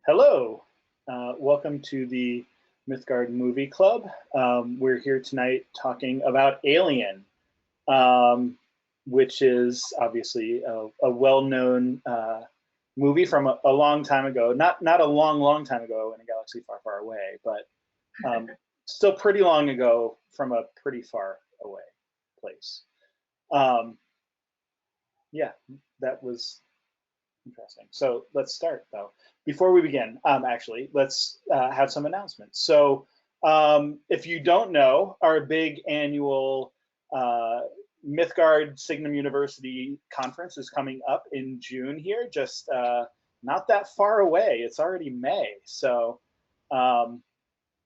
Hello, welcome to the Mythgard Movie Club. We're here tonight talking about Alien, which is obviously a well-known movie from a long time ago. Not a long time ago in a galaxy far, far away, but still pretty long ago from a pretty far away place. Yeah, that was interesting. So let's start though. Before we begin, actually, let's have some announcements. So if you don't know, our big annual Mythgard Signum University conference is coming up in June here, just not that far away. It's already May, so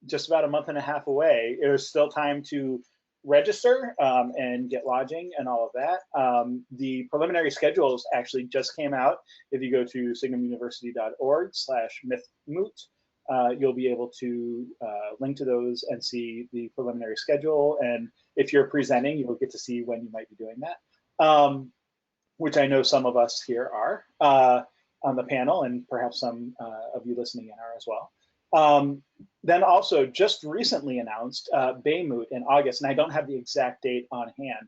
just about a month and a half away. There's still time to register and get lodging and all of that. The preliminary schedules actually just came out. If you go to signumuniversity.org/mythmoot, you'll be able to link to those and see the preliminary schedule. And if you're presenting, you'll get to see when you might be doing that, which I know some of us here are on the panel, and perhaps some of you listening in are as well. Then also just recently announced Baymoot in August, and I don't have the exact date on hand,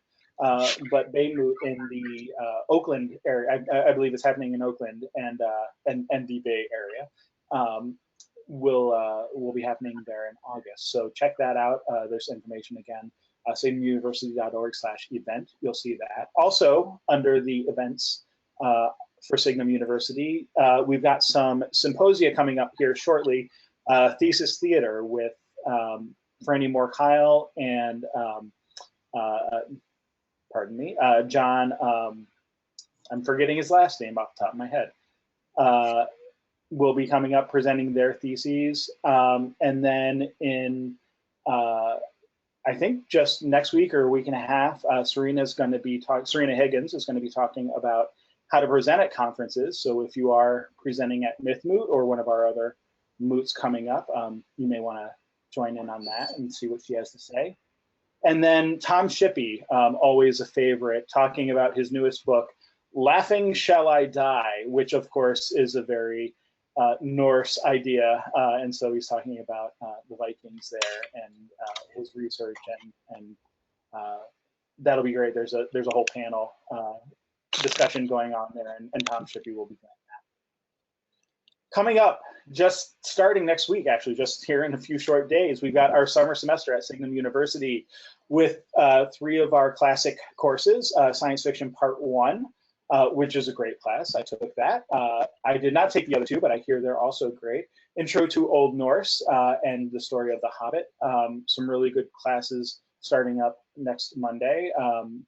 but Baymoot in the Oakland area, I believe it's happening in Oakland and the Bay Area, will be happening there in August. So check that out. There's information again, signumuniversity.org/event. You'll see that. Also under the events for Signum University, we've got some symposia coming up here shortly. Thesis Theater with Franny Moore-Kyle and pardon me, John, I'm forgetting his last name off the top of my head, will be coming up presenting their theses. And then in, I think just next week or a week and a half, Serena Higgins is going to be talking about how to present at conferences. So if you are presenting at MythMoot or one of our other moots coming up, you may want to join in on that and see what she has to say. And then Tom Shippey, always a favorite, talking about his newest book, Laughing Shall I Die, which of course is a very Norse idea. And so he's talking about the Vikings there and his research, and that'll be great. There's a whole panel discussion going on there, and Tom Shippey will be doing that. Coming up, just starting next week, actually, just here in a few short days, we've got our summer semester at Signum University with 3 of our classic courses, Science Fiction Part 1, which is a great class. I took that. I did not take the other 2, but I hear they're also great. Intro to Old Norse and the story of The Hobbit. Some really good classes starting up next Monday,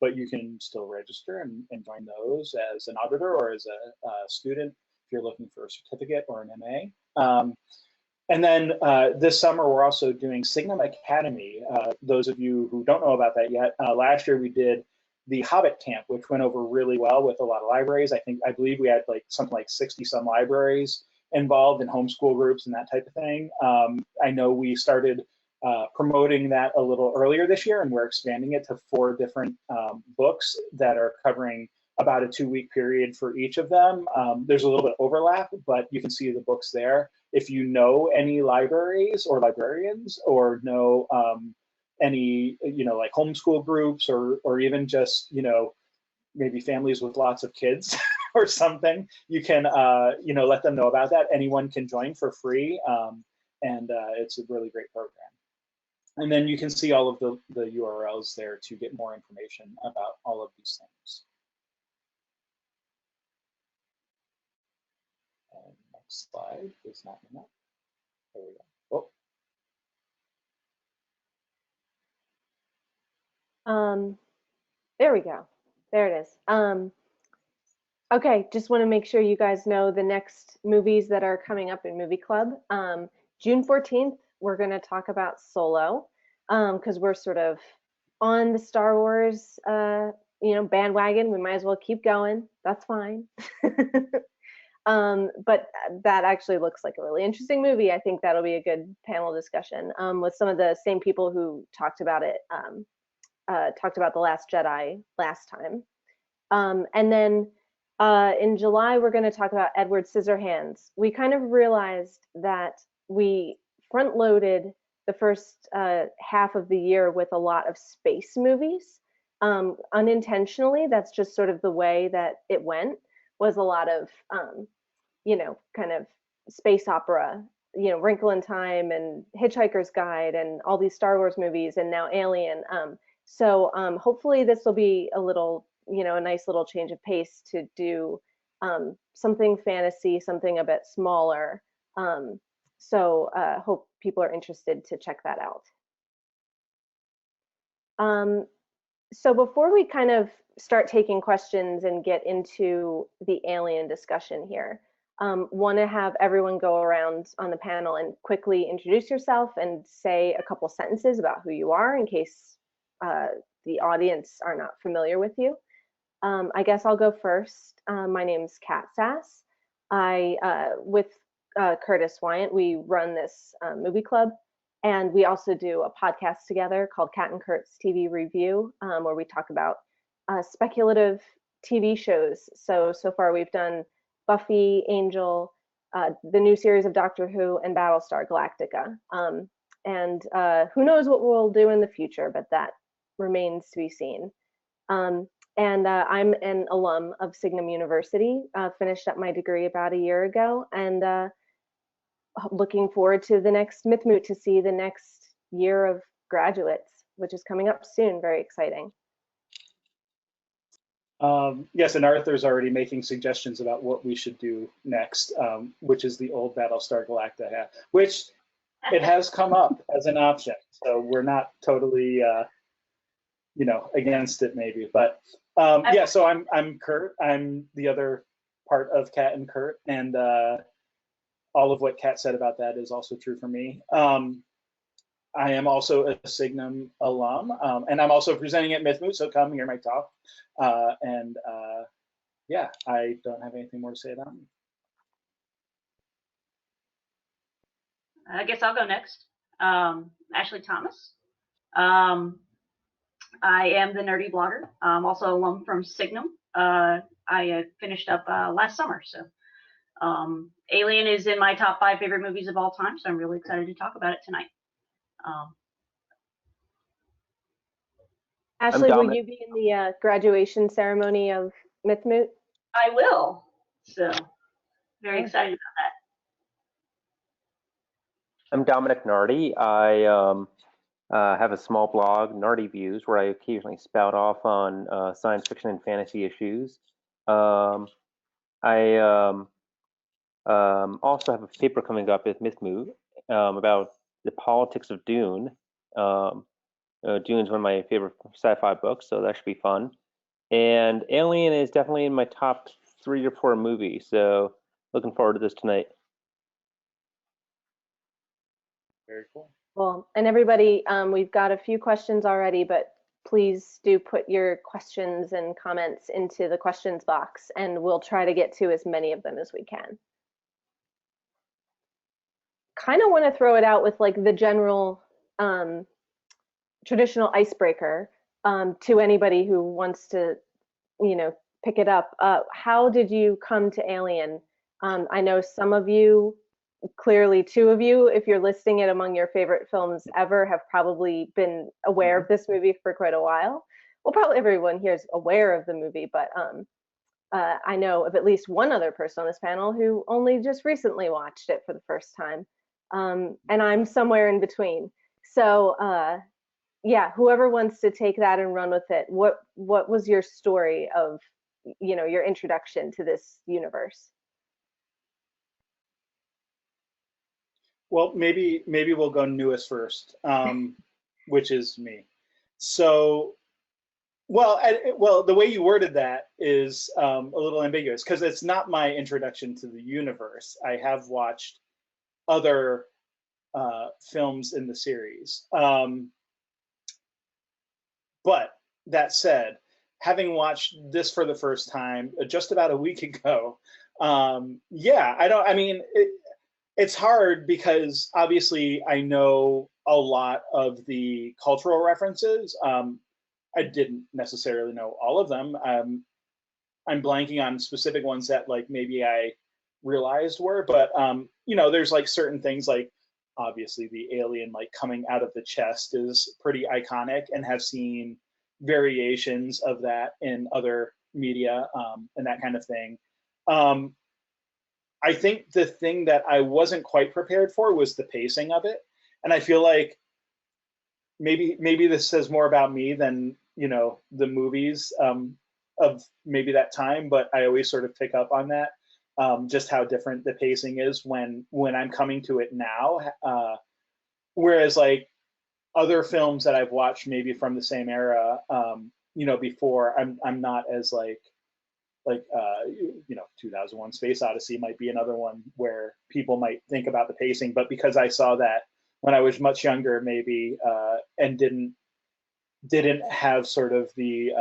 but you can still register and join those as an auditor or as a student if you're looking for a certificate or an MA. And then this summer, we're also doing Signum Academy. Those of you who don't know about that yet, last year we did the Hobbit Camp, which went over really well with a lot of libraries. I believe we had like something like 60 some libraries involved in homeschool groups and that type of thing. I know we started promoting that a little earlier this year, and we're expanding it to 4 different books that are covering about a 2-week period for each of them. There's a little bit of overlap, but you can see the books there. If you know any libraries or librarians, or know any, like homeschool groups, or even just, maybe families with lots of kids or something, you can, let them know about that. Anyone can join for free, and it's a really great program. And then you can see all of the URLs there to get more information about all of these things. And next slide is not enough. There we go. Oh. There we go. There it is. Okay, just want to make sure you guys know the next movies that are coming up in Movie Club. June 14th, we're going to talk about Solo, because we're sort of on the Star Wars, bandwagon. We might as well keep going. That's fine. But that actually looks like a really interesting movie. I think that'll be a good panel discussion with some of the same people who talked about it, talked about The Last Jedi last time. And then In July, we're going to talk about Edward Scissorhands. We kind of realized that we front-loaded the first half of the year with a lot of space movies. Unintentionally, that's just sort of the way that it went, was a lot of, kind of space opera, Wrinkle in Time and Hitchhiker's Guide and all these Star Wars movies and now Alien. So hopefully this will be a little, a nice little change of pace to do something fantasy, something a bit smaller. So hope people are interested to check that out. So before we kind of start taking questions and get into the Alien discussion here, want to have everyone go around on the panel and quickly introduce yourself and say a couple sentences about who you are in case the audience are not familiar with you. I guess I'll go first. My name's Kat Sass. With Curtis Wyant, we run this movie club, and we also do a podcast together called Kat and Kurt's TV Review, where we talk about speculative TV shows. So far we've done Buffy, Angel, the new series of Doctor Who, and Battlestar Galactica. And who knows what we'll do in the future, but that remains to be seen. And I'm an alum of Signum University, finished up my degree about a year ago, and looking forward to the next Mythmoot to see the next year of graduates, which is coming up soon. Very exciting. Yes, and Arthur's already making suggestions about what we should do next, which is the old Battlestar Galactica, which it has come up as an option. So we're not totally, against it maybe. But yeah, so I'm Kurt. I'm the other part of Kat and Kurt, and all of what Kat said about that is also true for me. I am also a Signum alum, and I'm also presenting at Mythmoot, so come hear my talk. Yeah, I don't have anything more to say about me. I guess I'll go next. Ashley Thomas. I am the nerdy blogger. I'm also an alum from Signum. I finished up last summer, so Alien is in my top 5 favorite movies of all time, so I'm really excited to talk about it tonight. Ashley, will you be in the graduation ceremony of Mythmoot? I will. So very excited about that. I'm Dominic Nardi. I have a small blog, Nardi Views, where I occasionally spout off on science fiction and fantasy issues. I also have a paper coming up at Mythmoot about the politics of Dune. Dune's one of my favorite sci-fi books, so that should be fun. And Alien is definitely in my top 3 or 4 movies, so looking forward to this tonight. Very cool. Well, and everybody, we've got a few questions already, but please do put your questions and comments into the questions box, and we'll try to get to as many of them as we can. Kind of want to throw it out with like the general traditional icebreaker to anybody who wants to, pick it up. How did you come to Alien? I know some of you, clearly 2 of you, if you're listing it among your favorite films ever, have probably been aware of this movie for quite a while. Well, probably everyone here is aware of the movie, but I know of at least one other person on this panel who only just recently watched it for the first time. And I'm somewhere in between. So yeah, whoever wants to take that and run with it, what was your story of, your introduction to this universe? Well, maybe we'll go newest first, which is me. So, well, the way you worded that is a little ambiguous because it's not my introduction to the universe. I have watched other films in the series. But that said, having watched this for the first time just about a week ago, it's hard because obviously I know a lot of the cultural references. I didn't necessarily know all of them. I'm blanking on specific ones that like maybe I realized were, but you know, there's like certain things like obviously the alien like coming out of the chest is pretty iconic, and have seen variations of that in other media and that kind of thing. I think the thing that I wasn't quite prepared for was the pacing of it, and I feel like maybe this says more about me than, you know, the movies of maybe that time, but I always sort of pick up on that, just how different the pacing is when I'm coming to it now. Whereas like other films that I've watched maybe from the same era, you know, before, I'm not as like you know, 2001 Space Odyssey might be another one where people might think about the pacing, but because I saw that when I was much younger, maybe, and didn't have sort of the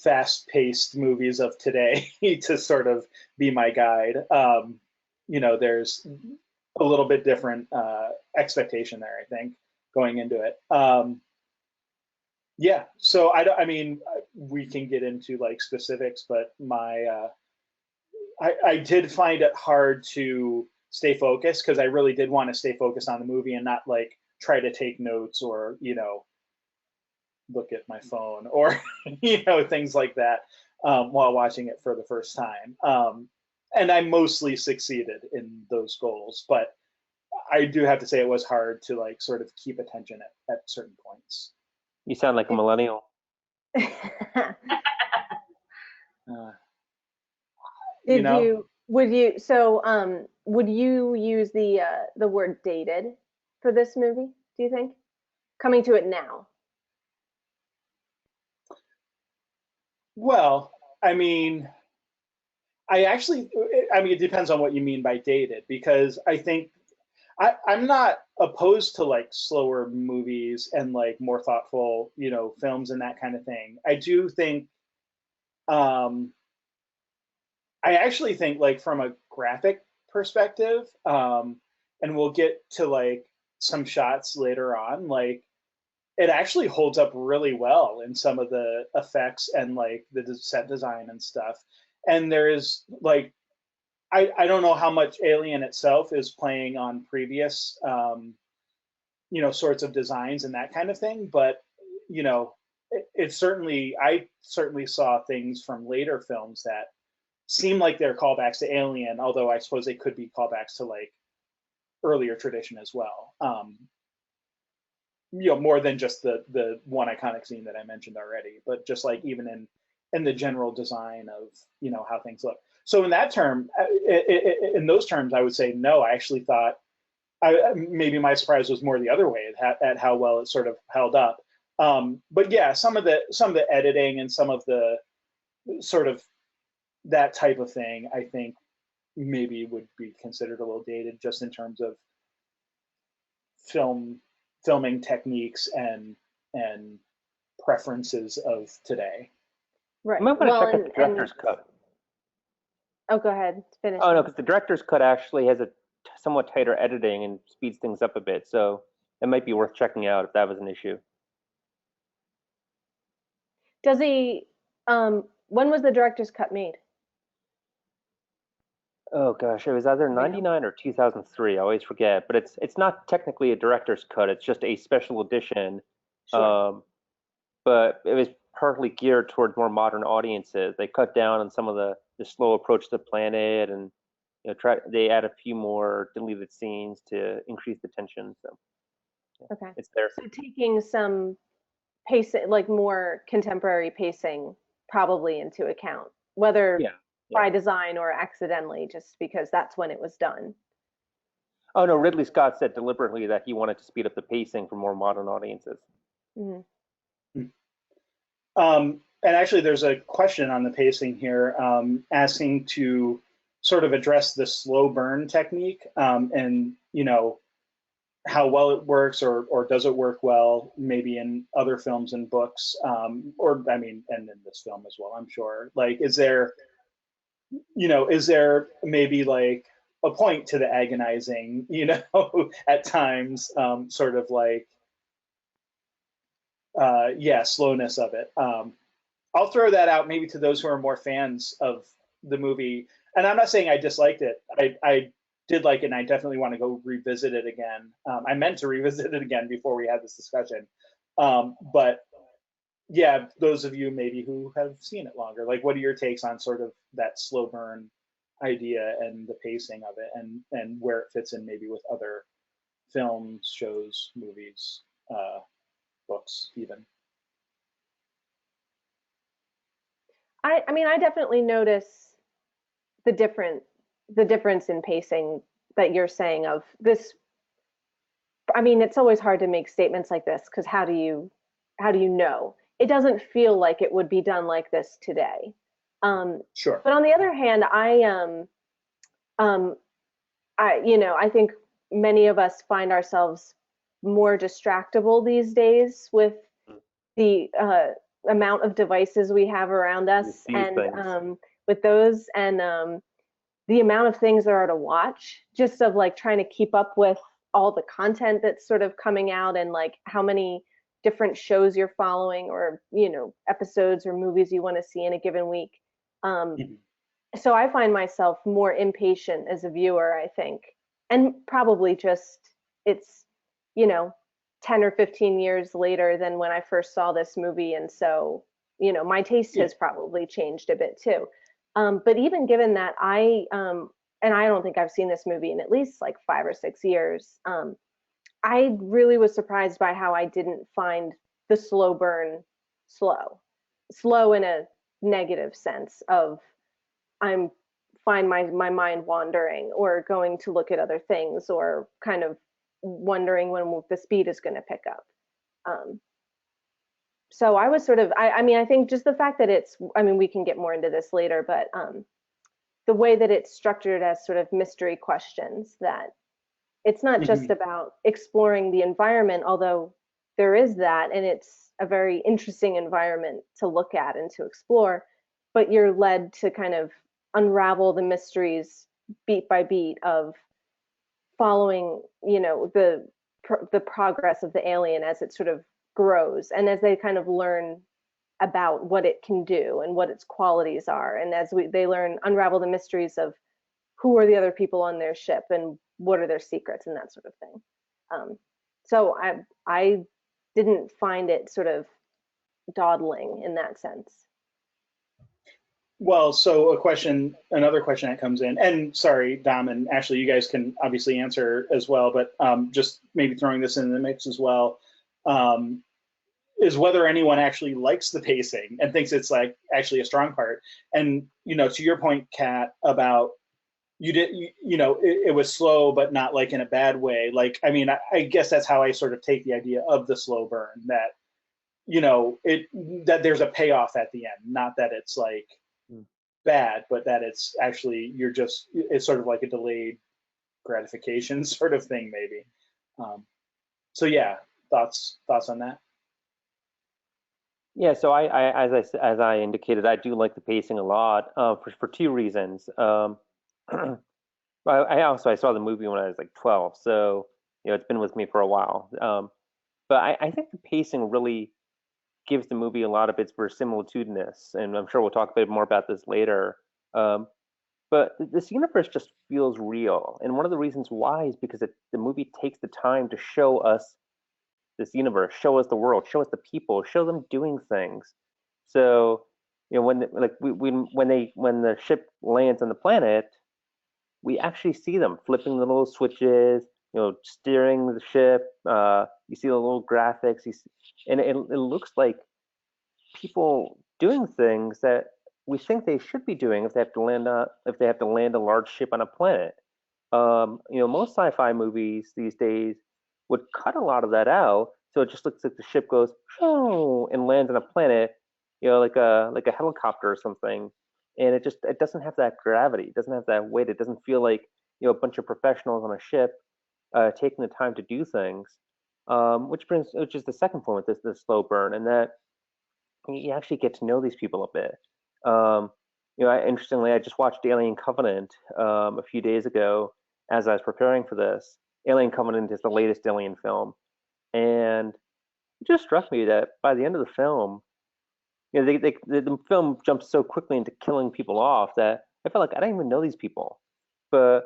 fast-paced movies of today to sort of be my guide. You know, there's a little bit different expectation there, I think, going into it. Yeah, so I mean, we can get into like specifics, but I did find it hard to stay focused, because I really did want to stay focused on the movie and not like try to take notes or, you know, look at my phone or you know, things like that while watching it for the first time. And I mostly succeeded in those goals, but I do have to say it was hard to like sort of keep attention at certain points. You sound like a millennial. You know? Would you use the word dated for this movie, do you think? Coming to it now. Well, I mean, it depends on what you mean by dated, because I think I'm not opposed to like slower movies and like more thoughtful, you know, films and that kind of thing. I do think, I actually think like from a graphic perspective, and we'll get to like some shots later on, like it actually holds up really well in some of the effects and like the set design and stuff. And there is like, I don't know how much Alien itself is playing on previous, you know, sorts of designs and that kind of thing, but you know, I certainly saw things from later films that seem like they're callbacks to Alien, although I suppose they could be callbacks to like earlier tradition as well. You know, more than just the one iconic scene that I mentioned already, but just like even in the general design of, you know, how things look. So in that term, in those terms, I would say no. I actually thought maybe my surprise was more the other way at how well it sort of held up. But yeah, some of the editing and some of the sort of that type of thing, I think maybe would be considered a little dated, just in terms of filming techniques and preferences of today. Right. I'm going to check out the director's cut. Oh, go ahead. Finish. Oh no, because the director's cut actually has a somewhat tighter editing and speeds things up a bit, so it might be worth checking out if that was an issue. Does he? When was the director's cut made? Oh gosh, it was either 99 or 2003. I always forget, but it's not technically a director's cut. It's just a special edition. Sure. But it was partly geared towards more modern audiences. They cut down on some of the slow approach to the planet, and you know, they add a few more deleted scenes to increase the tension. So yeah, Okay. it's there. So taking some pacing, like more contemporary pacing, probably into account, whether by design or accidentally, just because that's when it was done. Oh no, Ridley Scott said deliberately that he wanted to speed up the pacing for more modern audiences. Mm-hmm. And actually, there's a question on the pacing here, asking to sort of address the slow burn technique, and you know, how well it works, or does it work well, maybe in other films and books, or I mean, and in this film as well, I'm sure. Like, is there maybe like a point to the agonizing, you know, at times, sort of like, slowness of it. I'll throw that out maybe to those who are more fans of the movie. And I'm not saying I disliked it. I did like it, and I definitely want to go revisit it again. I meant to revisit it again before we had this discussion. But yeah, those of you maybe who have seen it longer, like, what are your takes on sort of that slow burn idea and the pacing of it, and where it fits in maybe with other films, shows, movies, books, even? I mean, I definitely notice the difference in pacing that you're saying of this. I mean, it's always hard to make statements like this because how do you know? It doesn't feel like it would be done like this today. Sure. But on the other hand, I think many of us find ourselves more distractible these days with the amount of devices we have around us, and with those, and the amount of things there are to watch, just of like trying to keep up with all the content that's sort of coming out, and like how many different shows you're following, or episodes or movies you want to see in a given week. So I find myself more impatient as a viewer, I think, and probably just it's 10 or 15 years later than when I first saw this movie, and so my taste has probably changed a bit too. But even given that, and I don't think I've seen this movie in at least like 5 or 6 years. I really was surprised by how I didn't find the slow burn slow in a negative sense of I'm find my mind wandering or going to look at other things or kind of wondering when the speed is going to pick up. So I was sort of, I mean, I think just the fact that we can get more into this later, but the way that it's structured as sort of mystery questions, that it's not just about exploring the environment, although there is that, and it's a very interesting environment to look at and to explore, but you're led to kind of unravel the mysteries beat by beat of following, the progress of the alien as it sort of grows, and as they kind of learn about what it can do and what its qualities are, and as they unravel the mysteries of who are the other people on their ship and what are their secrets and that sort of thing. So I didn't find it sort of dawdling in that sense. Well, so another question that comes in, and sorry, Dom and Ashley, you guys can obviously answer as well, but just maybe throwing this in the mix as well, is whether anyone actually likes the pacing and thinks it's like actually a strong part. And, to your point, Kat, about it was slow, but not like in a bad way. Like, I mean, I guess that's how I sort of take the idea of the slow burn, that, that there's a payoff at the end, not that it's like bad, but that it's actually, it's sort of like a delayed gratification sort of thing, maybe. So yeah, thoughts on that? Yeah, so as I indicated, I do like the pacing a lot for 2 reasons. I saw the movie when I was like 12, so it's been with me for a while. But I think the pacing really gives the movie a lot of its verisimilitudinous, and I'm sure we'll talk a bit more about this later. But this universe just feels real, and one of the reasons why is because the movie takes the time to show us this universe, show us the world, show us the people, show them doing things. So when the ship lands on the planet, we actually see them flipping the little switches, steering the ship. You see the little graphics, and it looks like people doing things that we think they should be doing if they have to land a large ship on a planet. Most sci-fi movies these days would cut a lot of that out, so it just looks like the ship goes and lands on a planet, like a helicopter or something, and it doesn't have that gravity, it doesn't have that weight, it doesn't feel like a bunch of professionals on a ship taking the time to do things, which is the second point with this slow burn, and that you actually get to know these people a bit. Interestingly, I just watched Alien Covenant a few days ago as I was preparing for this. Alien Covenant is the latest Alien film, and it just struck me that by the end of the film, you know, the film jumps so quickly into killing people off that I felt like I didn't even know these people. But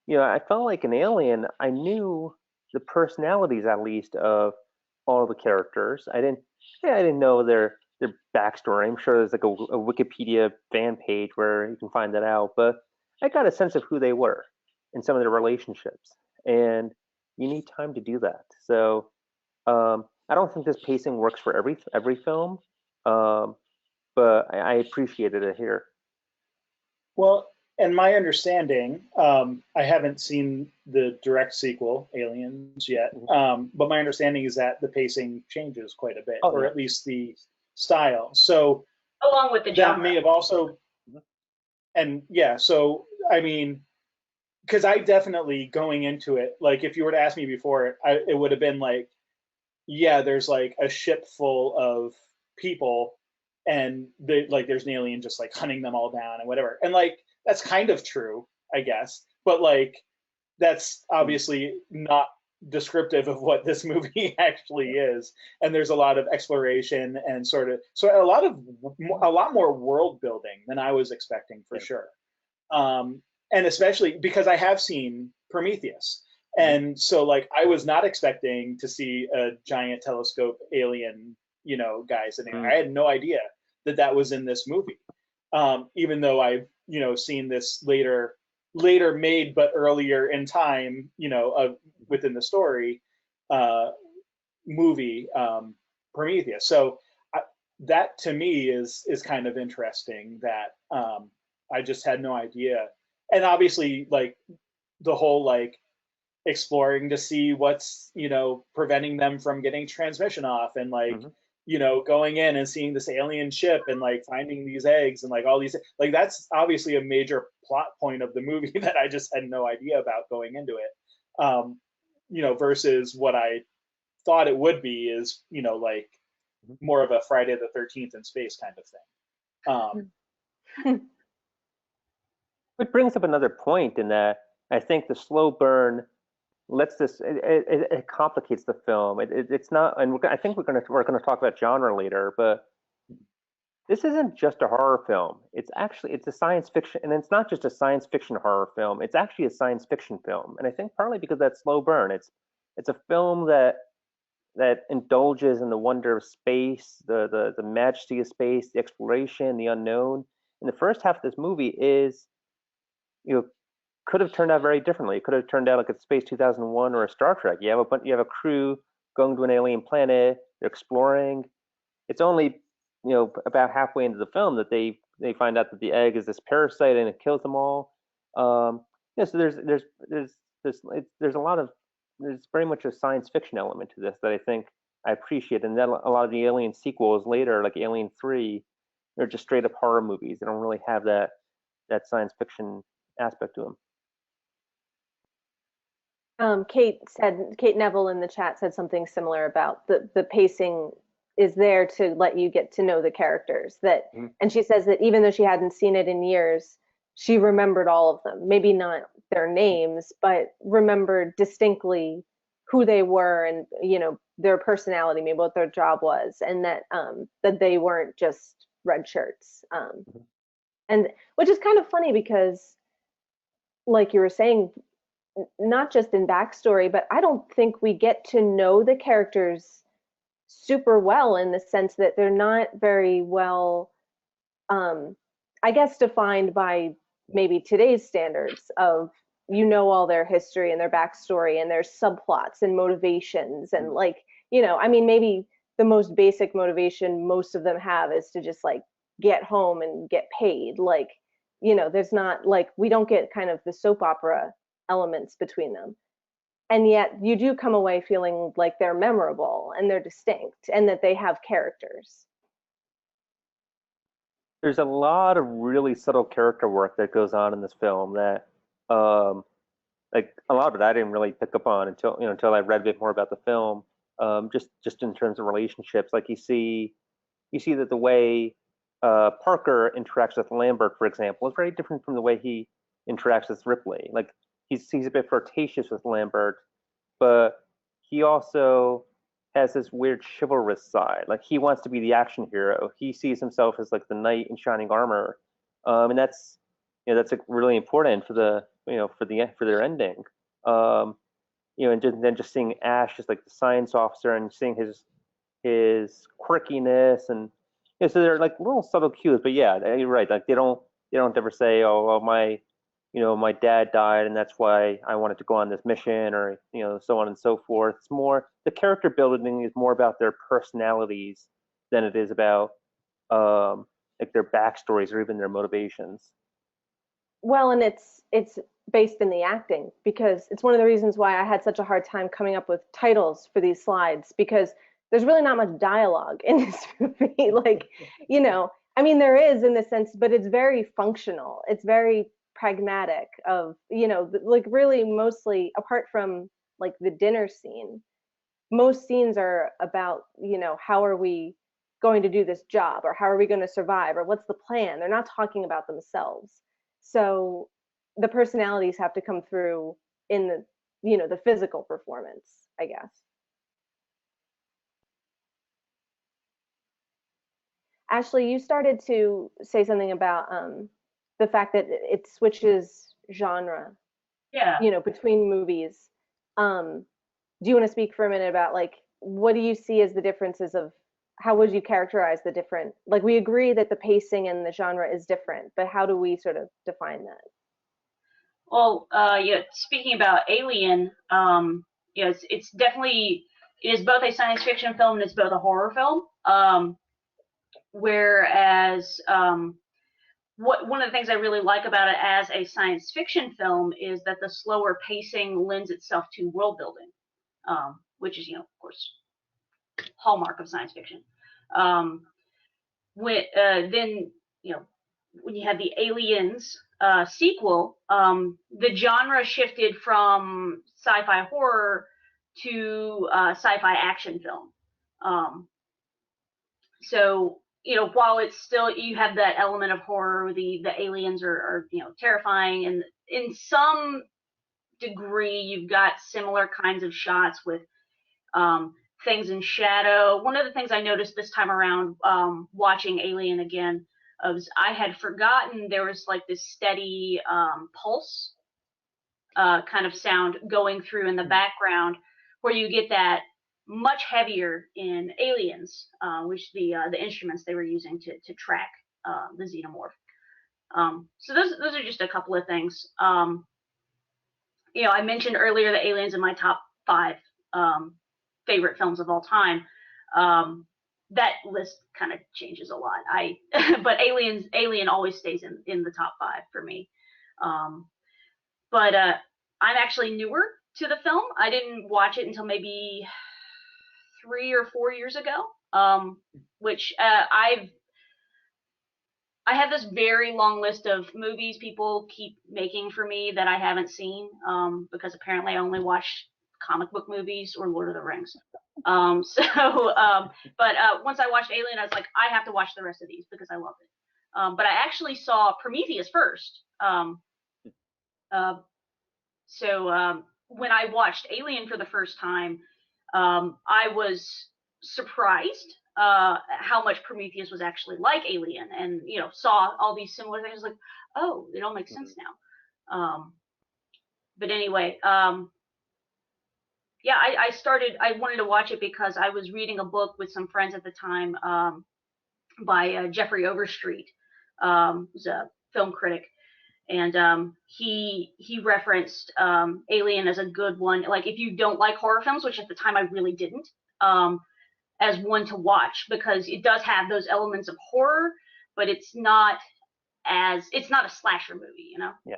you know, I felt like an Alien. I knew the personalities at least of all the characters. I didn't know their backstory. I'm sure there's like a Wikipedia fan page where you can find that out. But I got a sense of who they were and some of their relationships. And you need time to do that. So I don't think this pacing works for every film, but I appreciated it here. Well, and my understanding, I haven't seen the direct sequel, Aliens, yet, but my understanding is that the pacing changes quite a bit, or at least the style. So along with the genre. That may have also, and yeah, so I mean, because I definitely going into it, like if you were to ask me before, it would have been like, yeah, there's like a ship full of people, and there's an alien just like hunting them all down and whatever, and like that's kind of true, I guess, but like that's obviously not descriptive of what this movie actually is. And there's a lot of exploration and so a lot more world building than I was expecting, for sure. And especially because I have seen Prometheus. And so like I was not expecting to see a giant telescope alien, guy sitting there. I had no idea that was in this movie. Even though I've, seen this later made but earlier in time, within the story movie, Prometheus. So that to me is kind of interesting that I just had no idea. And obviously like the whole like exploring to see what's preventing them from getting transmission off, and like going in and seeing this alien ship and like finding these eggs and like all these, like that's obviously a major plot point of the movie that I just had no idea about going into it. Versus what I thought it would be is like more of a Friday the 13th in space kind of thing. It brings up another point in that I think the slow burn lets this it complicates the film. It's not, and I think we're going to talk about genre later, but this isn't just a horror film. It's a science fiction, and it's not just a science fiction horror film. It's actually a science fiction film, and I think partly because that slow burn. It's a film that indulges in the wonder of space, the majesty of space, the exploration, the unknown. And the first half of this movie is, could have turned out very differently. It could have turned out like a Space 2001 or a Star Trek. You have a crew going to an alien planet. They're exploring. It's only about halfway into the film that they find out that the egg is this parasite and it kills them all. So there's very much a science fiction element to this that I think I appreciate. And then a lot of the Alien sequels later, like Alien 3, they're just straight up horror movies. They don't really have that science fiction aspect to them. Kate Neville in the chat said something similar about the pacing is there to let you get to know the characters, and she says that even though she hadn't seen it in years, she remembered all of them, maybe not their names, but remembered distinctly who they were and their personality, maybe what their job was, and that they weren't just red shirts, and which is kind of funny because, like you were saying, not just in backstory, but I don't think we get to know the characters super well, in the sense that they're not very well, I guess, defined by maybe today's standards of, all their history and their backstory and their subplots and motivations. And like, I mean, maybe the most basic motivation most of them have is to just like get home and get paid. Like, there's not like, we don't get kind of the soap opera elements between them, and yet you do come away feeling like they're memorable and they're distinct and that they have characters. There's a lot of really subtle character work that goes on in this film that like a lot of it I didn't really pick up on until I read a bit more about the film, just in terms of relationships. Like you see that the way Parker interacts with Lambert, for example, is very different from the way he interacts with Ripley. Like he's a bit flirtatious with Lambert, but he also has this weird chivalrous side. Like he wants to be the action hero. He sees himself as like the knight in shining armor, and that's that's like really important for the for their ending. And then just seeing Ash as like the science officer and seeing his quirkiness and so they're like little subtle cues. But yeah, you're right. Like they don't ever say, oh well, my dad died and that's why I wanted to go on this mission, or so on and so forth. It's more, the character building is more about their personalities than it is about like their backstories or even their motivations. Well, and it's based in the acting, because it's one of the reasons why I had such a hard time coming up with titles for these slides, because there's really not much dialogue in this movie. Like, I mean, there is in the sense, but it's very functional. It's very pragmatic of, like really mostly apart from like the dinner scene, most scenes are about, how are we going to do this job, or how are we going to survive, or what's the plan? They're not talking about themselves. So the personalities have to come through in the physical performance, I guess. Ashley, you started to say something about the fact that it switches genre, Yeah. between movies. Do you want to speak for a minute about like, what do you see as the differences of, how would you characterize the different, like we agree that the pacing and the genre is different, but how do we sort of define that? Well, speaking about Alien, it's definitely, it is both a science fiction film and it's both a horror film. Whereas one of the things I really like about it as a science fiction film is that the slower pacing lends itself to world building, which is, of course, hallmark of science fiction. Then when you had the Aliens sequel, the genre shifted from sci-fi horror to sci-fi action film. So while it's still, you have that element of horror, the aliens are terrifying, and in some degree you've got similar kinds of shots with things in shadow. One of the things I noticed this time around watching Alien again was I had forgotten there was like this steady pulse kind of sound going through in the background, where you get that much heavier in Aliens, which the instruments they were using to track the xenomorph. So those are just a couple of things. I mentioned earlier the Aliens in my top 5 favorite films of all time. That list kind of changes a lot. But Alien always stays in the top 5 for me. But I'm actually newer to the film. I didn't watch it until maybe 3 or 4 years ago, which I have this very long list of movies people keep making for me that I haven't seen, because apparently I only watch comic book movies or Lord of the Rings. But once I watched Alien, I was like, I have to watch the rest of these because I love it. But I actually saw Prometheus first. When I watched Alien for the first time, I was surprised how much Prometheus was actually like Alien, and saw all these similar things. Like, oh, it all makes sense now. But anyway, I wanted to watch it because I was reading a book with some friends at the time by Jeffrey Overstreet, who's a film critic. And he referenced Alien as a good one. Like, if you don't like horror films, which at the time I really didn't, as one to watch, because it does have those elements of horror, but it's not a slasher movie, Yeah.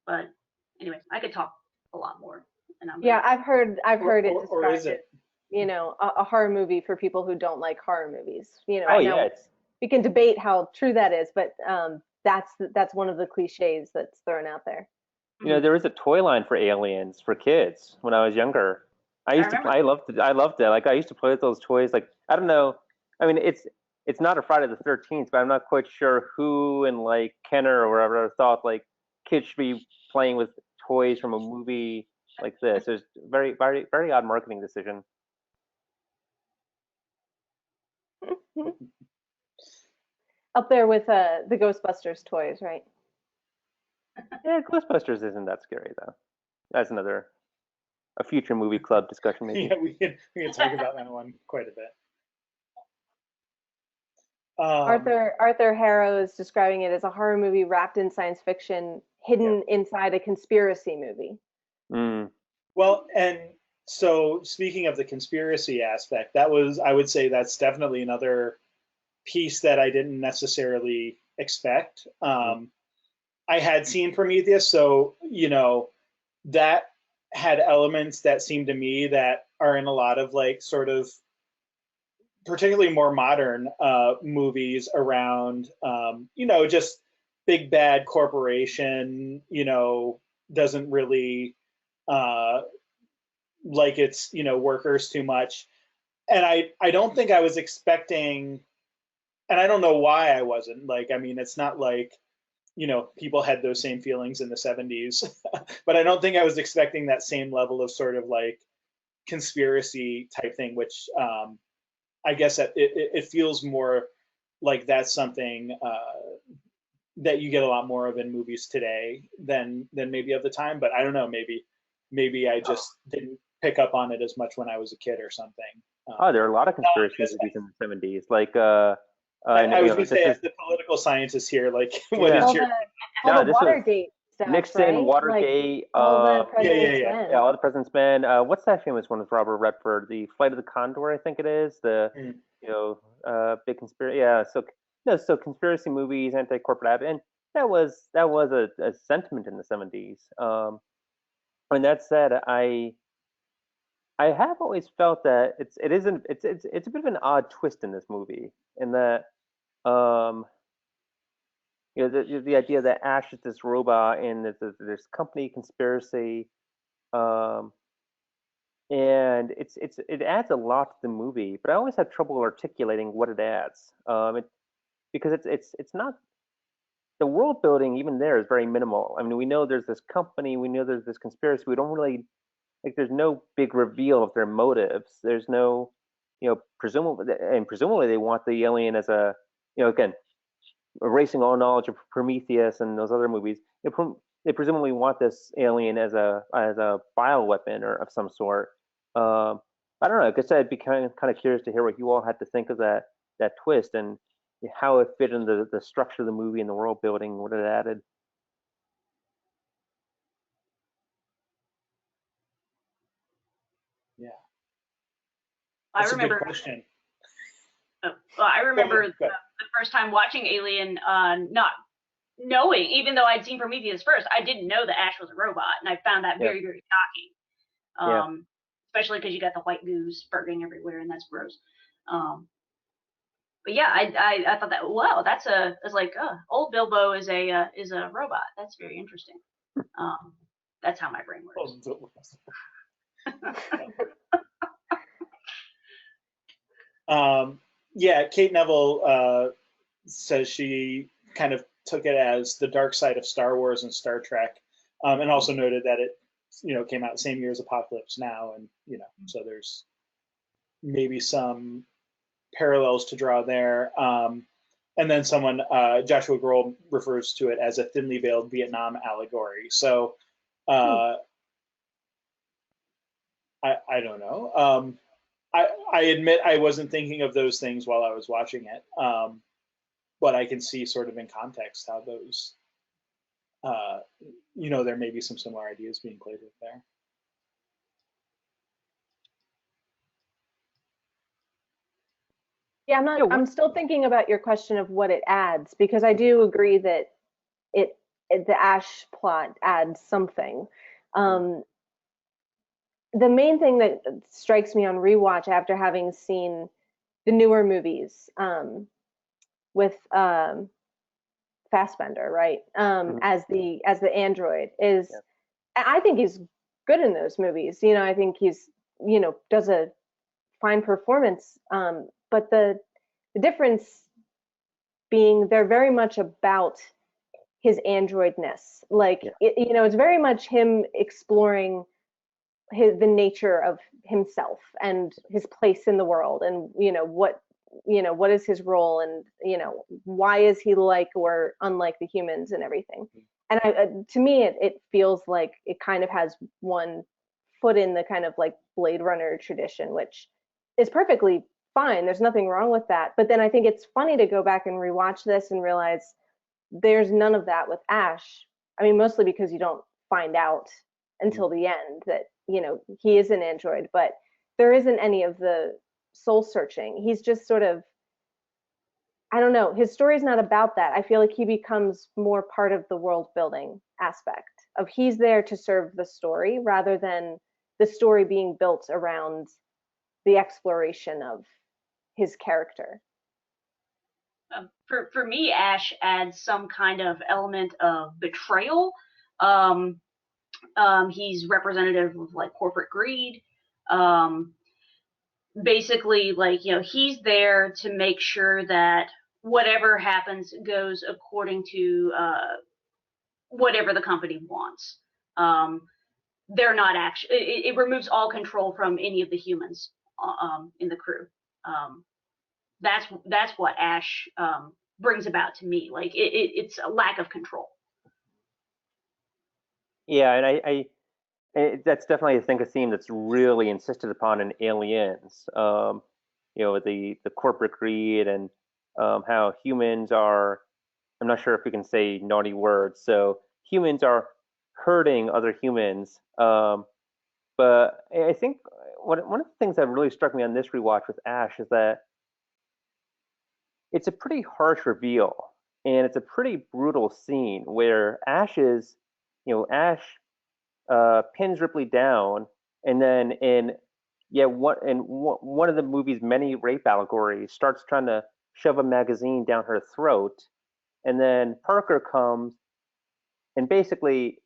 But anyway, I could talk a lot more. I've heard it described, or is it? A horror movie for people who don't like horror movies. We can debate how true that is, but that's one of the cliches that's thrown out there. There was a toy line for Aliens for kids when I was younger. I loved it. Like, I used to play with those toys. Like, I don't know. I mean, it's not a Friday the 13th, but I'm not quite sure who in like Kenner or wherever thought like kids should be playing with toys from a movie like this. It was very, very, very odd marketing decision. Up there with the Ghostbusters toys, right? Yeah, Ghostbusters isn't that scary though. That's a future movie club discussion maybe. Yeah, we can talk about that one quite a bit. Arthur Harrow is describing it as a horror movie wrapped in science fiction, hidden inside a conspiracy movie. Mm. Well, and so speaking of the conspiracy aspect, I would say that's definitely another piece that I didn't necessarily expect. I had seen Prometheus, so that had elements that seemed to me that are in a lot of like sort of particularly more modern movies around just big bad corporation doesn't really like its workers too much, and I don't think I was expecting, and I don't know why I wasn't, like, I mean, it's not like people had those same feelings in the 70s, but I don't think I was expecting that same level of sort of like conspiracy type thing, which I guess that it feels more like that's something that you get a lot more of in movies today than maybe of the time. But I don't know, maybe I just didn't pick up on it as much when I was a kid or something. There are a lot of conspiracy movies in the 70s. Like I was going to say, as the political scientist here, like, what is your all the Watergate stuff, Nixon, right? Watergate, like, all the President's Men. All the President's Men. What's that famous one with Robert Redford? The Flight of the Condor, I think it is. The big conspiracy. Yeah, so conspiracy movies, anti-corporate ad, and that was a sentiment in the 70s. And that said, I have always felt that it's a bit of an odd twist in this movie, in that the idea that Ash is this robot and there's company conspiracy, and it adds a lot to the movie, but I always have trouble articulating what it adds, because it's not, the world building even there is very minimal. I mean, we know there's this company, we know there's this conspiracy, we don't really, like, there's no big reveal of their motives. There's no, presumably they want the alien as a, again, erasing all knowledge of Prometheus and those other movies. They presumably want this alien as a bioweapon or of some sort. I don't know. I guess I'd be kind of curious to hear what you all had to think of that twist and how it fit into the structure of the movie and the world building, what it added. Yeah. That's a good question. I remember the first time watching Alien, not knowing, even though I'd seen Prometheus first, I didn't know that Ash was a robot, and I found that very, very shocking. Especially because you got the white goo spurting everywhere, and that's gross. But yeah, I thought that, wow, it's like, old Bilbo is a robot. That's very interesting. That's how my brain works. Kate Neville says she kind of took it as the dark side of Star Wars and Star Trek, and also noted that it came out the same year as Apocalypse Now, and so there's maybe some parallels to draw there. And then someone, Joshua Grohl, refers to it as a thinly veiled Vietnam allegory. So I don't know. I admit I wasn't thinking of those things while I was watching it, but I can see sort of in context how those, there may be some similar ideas being played with there. Yeah, I'm still thinking about your question of what it adds, because I do agree that the Ash plot adds something. The main thing that strikes me on rewatch after having seen the newer movies with Fassbender, right, as the android is, I think he's good in those movies. I think he's does a fine performance. But the difference being they're very much about his androidness. Like it's very much him exploring the nature of himself and his place in the world, and what is his role, and why is he like or unlike the humans and everything. And to me, it feels like it kind of has one foot in the kind of like Blade Runner tradition, which is perfectly fine. There's nothing wrong with that. But then I think it's funny to go back and rewatch this and realize there's none of that with Ash. I mean, mostly because you don't find out until the end that, he is an android, but there isn't any of the soul searching. He's just sort of, I don't know, his story's not about that. I feel like he becomes more part of the world building aspect of he's there to serve the story rather than the story being built around the exploration of his character. For me, Ash adds some kind of element of betrayal. He's representative of like corporate greed. Basically, like, he's there to make sure that whatever happens goes according to whatever the company wants. They're not actually. It removes all control from any of the humans in the crew. That's what Ash brings about to me. Like it's a lack of control. Yeah, and that's definitely, I think, a theme that's really insisted upon in Aliens. The corporate greed and how humans are. I'm not sure if we can say naughty words. So humans are hurting other humans. But I think one of the things that really struck me on this rewatch with Ash is that it's a pretty harsh reveal, and it's a pretty brutal scene where Ash pins Ripley down, and then one of the movie's many rape allegories starts trying to shove a magazine down her throat, and then Parker comes and basically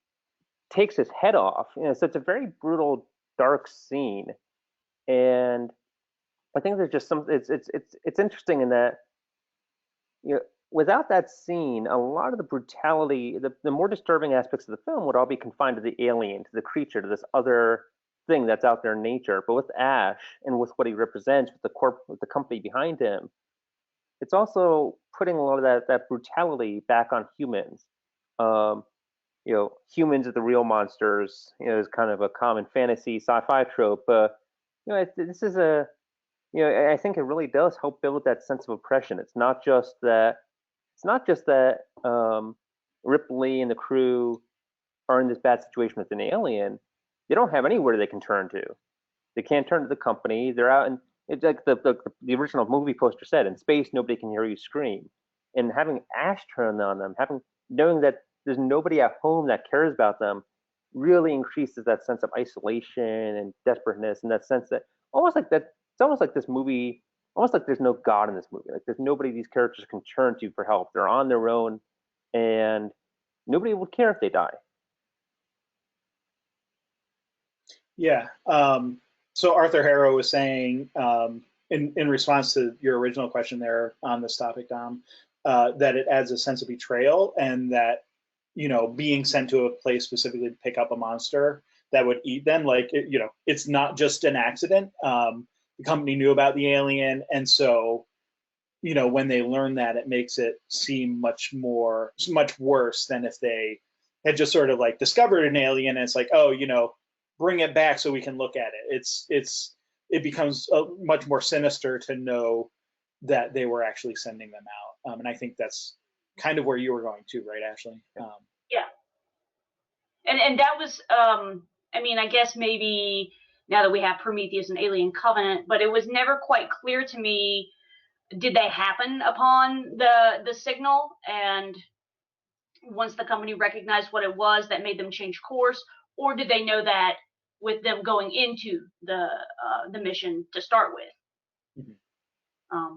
takes his head off. So it's a very brutal, dark scene, and I think there's just it's interesting in that without that scene, a lot of the brutality, the more disturbing aspects of the film would all be confined to the alien, to the creature, to this other thing that's out there in nature. But with Ash and with what he represents, with the company behind him, it's also putting a lot of that brutality back on humans. Humans are the real monsters. Is kind of a common fantasy sci-fi trope. This is I think it really does help build that sense of oppression. It's not just that Ripley and the crew are in this bad situation with an alien. They don't have anywhere they can turn to. They can't turn to the company. They're out, and it's like the original movie poster said, in space nobody can hear you scream. And having Ash turn on them, knowing that there's nobody at home that cares about them, really increases that sense of isolation and desperateness, and that sense that it's almost like this movie, almost like there's no God in this movie. Like there's nobody these characters can turn to for help. They're on their own, and nobody will care if they die. Yeah. So Arthur Harrow was saying, in response to your original question there on this topic, Dom, that it adds a sense of betrayal, and that being sent to a place specifically to pick up a monster that would eat them, like it's not just an accident. The company knew about the alien, and so when they learn that, it makes it seem much worse than if they had just sort of like discovered an alien and it's like, oh, bring it back so we can look at it. It becomes much more sinister to know that they were actually sending them out. And I think that's kind of where you were going to, right, Ashley? Yeah. And that was, I guess maybe now that we have Prometheus and Alien Covenant, but it was never quite clear to me, did they happen upon the signal, and once the company recognized what it was, that made them change course, or did they know that with them going into the mission to start with? Mm-hmm.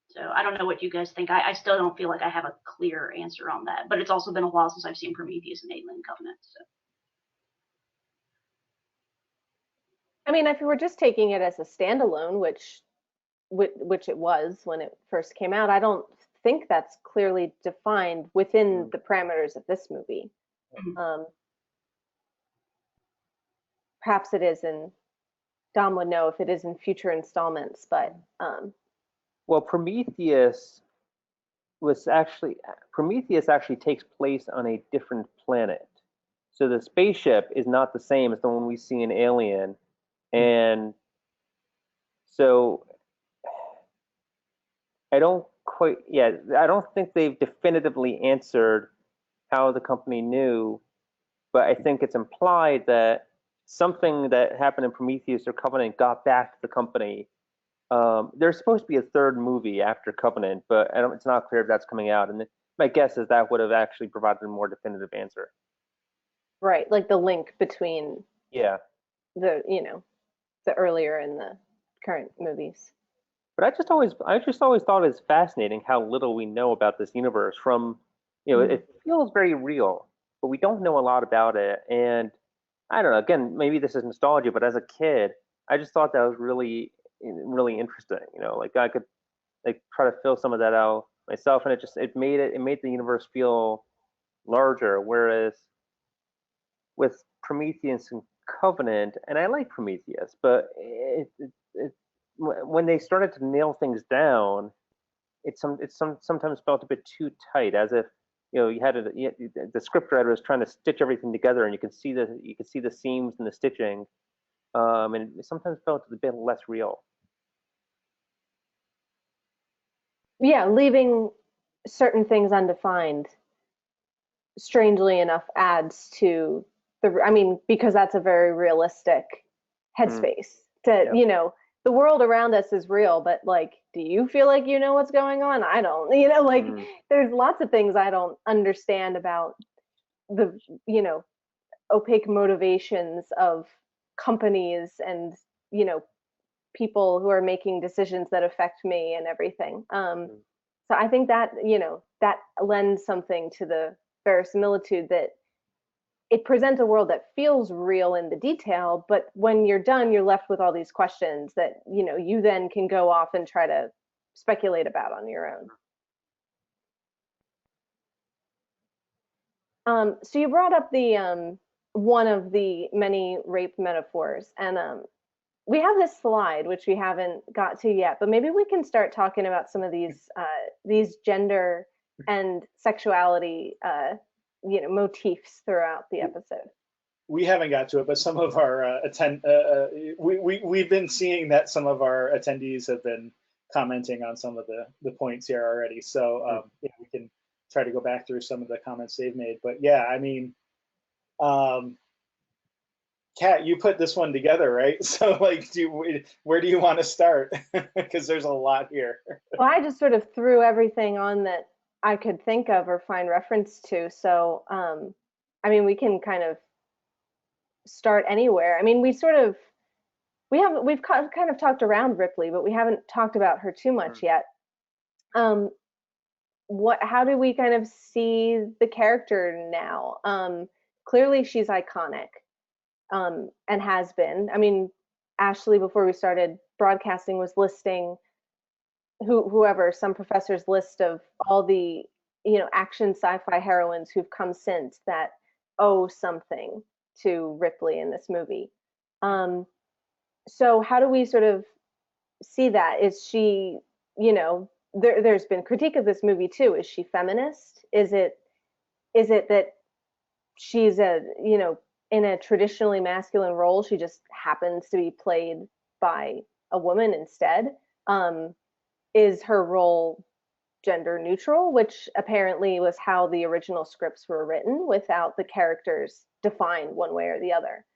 So I don't know what you guys think. I still don't feel like I have a clear answer on that, but it's also been a while since I've seen Prometheus and Alien Covenant. So. I mean, if we were just taking it as a standalone, which it was when it first came out, I don't think that's clearly defined within the parameters of this movie. Mm-hmm. Perhaps it is, and Dom would know if it is in future installments, but Well, Prometheus actually takes place on a different planet. So the spaceship is not the same as the one we see in Alien. And so I don't think they've definitively answered how the company knew, but I think it's implied that something that happened in Prometheus or Covenant got back to the company. There's supposed to be a third movie after Covenant, but it's not clear if that's coming out. And my guess is that would have actually provided a more definitive answer. Right, like the link between Yeah. the the earlier and the current movies. But I just always thought it was fascinating how little we know about this universe. From it feels very real, but we don't know a lot about it. And I don't know. Again, maybe this is nostalgia, but as a kid, I just thought that was really, really interesting. Like I could try to fill some of that out myself, and it made the universe feel larger. Whereas with Prometheus and Covenant, and I like Prometheus, but when they started to nail things down, it sometimes felt a bit too tight, as if the scriptwriter was trying to stitch everything together, and you could see the seams and the stitching, and it sometimes felt a bit less real. Yeah, leaving certain things undefined, strangely enough, adds to because that's a very realistic headspace. The world around us is real, but do you feel like you know what's going on? I don't. There's lots of things I don't understand about the opaque motivations of companies and people who are making decisions that affect me and everything. So I think that that lends something to the verisimilitude, that it presents a world that feels real in the detail, but when you're done, you're left with all these questions that you then can go off and try to speculate about on your own. So you brought up the one of the many rape metaphors, and we have this slide which we haven't got to yet, but maybe we can start talking about some of these gender and sexuality motifs throughout the episode. We haven't got to it, but some of our we've been seeing that some of our attendees have been commenting on some of the points here already. So we can try to go back through some of the comments they've made. But yeah, I mean, Kat, you put this one together, right? So where do you want to start? Because there's a lot here. Well, I just sort of threw everything on that I could think of or find reference to. So, we can kind of start anywhere. We've kind of talked around Ripley, but we haven't talked about her too much yet. How do we kind of see the character now? Clearly she's iconic, and has been. Ashley, before we started broadcasting, was listing some professor's list of all the action sci-fi heroines who've come since that owe something to Ripley in this movie. So how do we sort of see that? Is she, there's been critique of this movie too. Is she feminist? Is it that she's in a traditionally masculine role, she just happens to be played by a woman instead? Is her role gender neutral, which apparently was how the original scripts were written, without the characters defined one way or the other?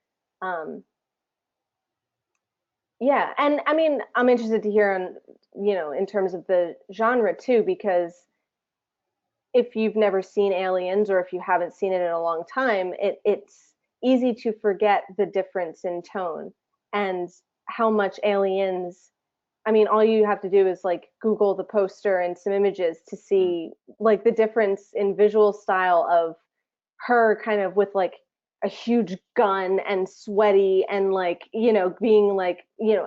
Yeah, and I'm interested to hear on, in terms of the genre too, because if you've never seen Aliens, or if you haven't seen it in a long time, it's easy to forget the difference in tone and how much Aliens. All you have to do is Google the poster and some images to see the difference in visual style of her kind of with a huge gun and sweaty and being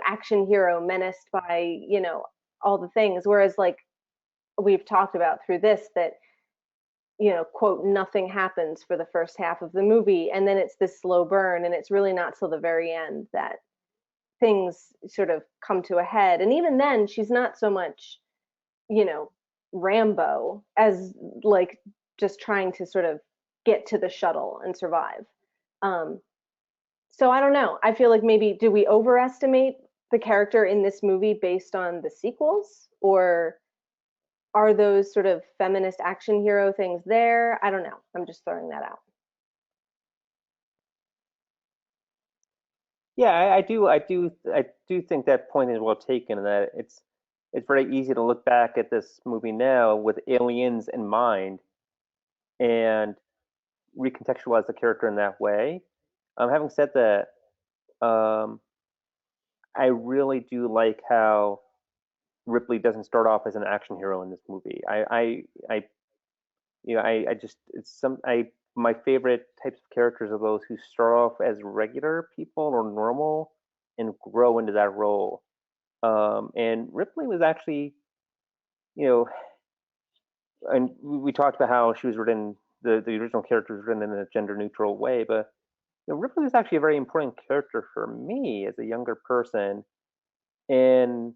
action hero menaced by all the things, whereas we've talked about through this, that quote, nothing happens for the first half of the movie, and then it's this slow burn, and it's really not till the very end that things sort of come to a head. And even then, she's not so much Rambo as like just trying to sort of get to the shuttle and survive. So I don't know. I feel like maybe do we overestimate the character in this movie based on the sequels, or are those sort of feminist action hero things there? I don't know. I'm just throwing that out. Yeah, I do think that point is well taken, and that it's very easy to look back at this movie now with aliens in mind and recontextualize the character in that way. Having said that, um, I really do like how Ripley doesn't start off as an action hero in this movie. I just it's some I my favorite types of characters are those who start off as regular people or normal and grow into that role. And Ripley was actually, you know, and we talked about how she was written, the original character was written in a gender neutral way, but Ripley was actually a very important character for me as a younger person, and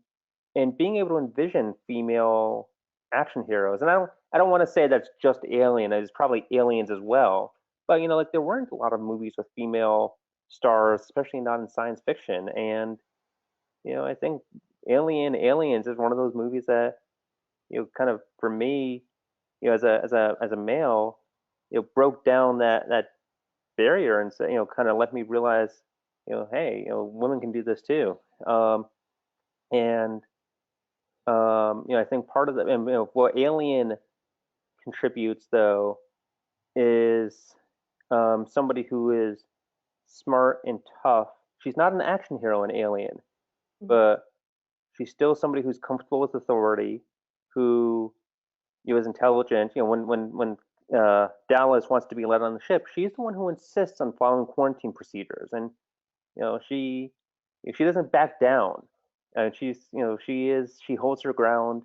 being able to envision female action heroes. And I don't want to say that's just Alien. There's probably Aliens as well, but like there weren't a lot of movies with female stars, especially not in science fiction. And I think Aliens is one of those movies that kind of for me, as a male, broke down that barrier and kind of let me realize, hey, women can do this too. And I think part of the, and, what Alien contributes though is somebody who is smart and tough. She's not an action hero in Alien, but she's still somebody who's comfortable with authority, who is intelligent. When Dallas wants to be let on the ship, she's the one who insists on following quarantine procedures, and she doesn't back down, and she holds her ground.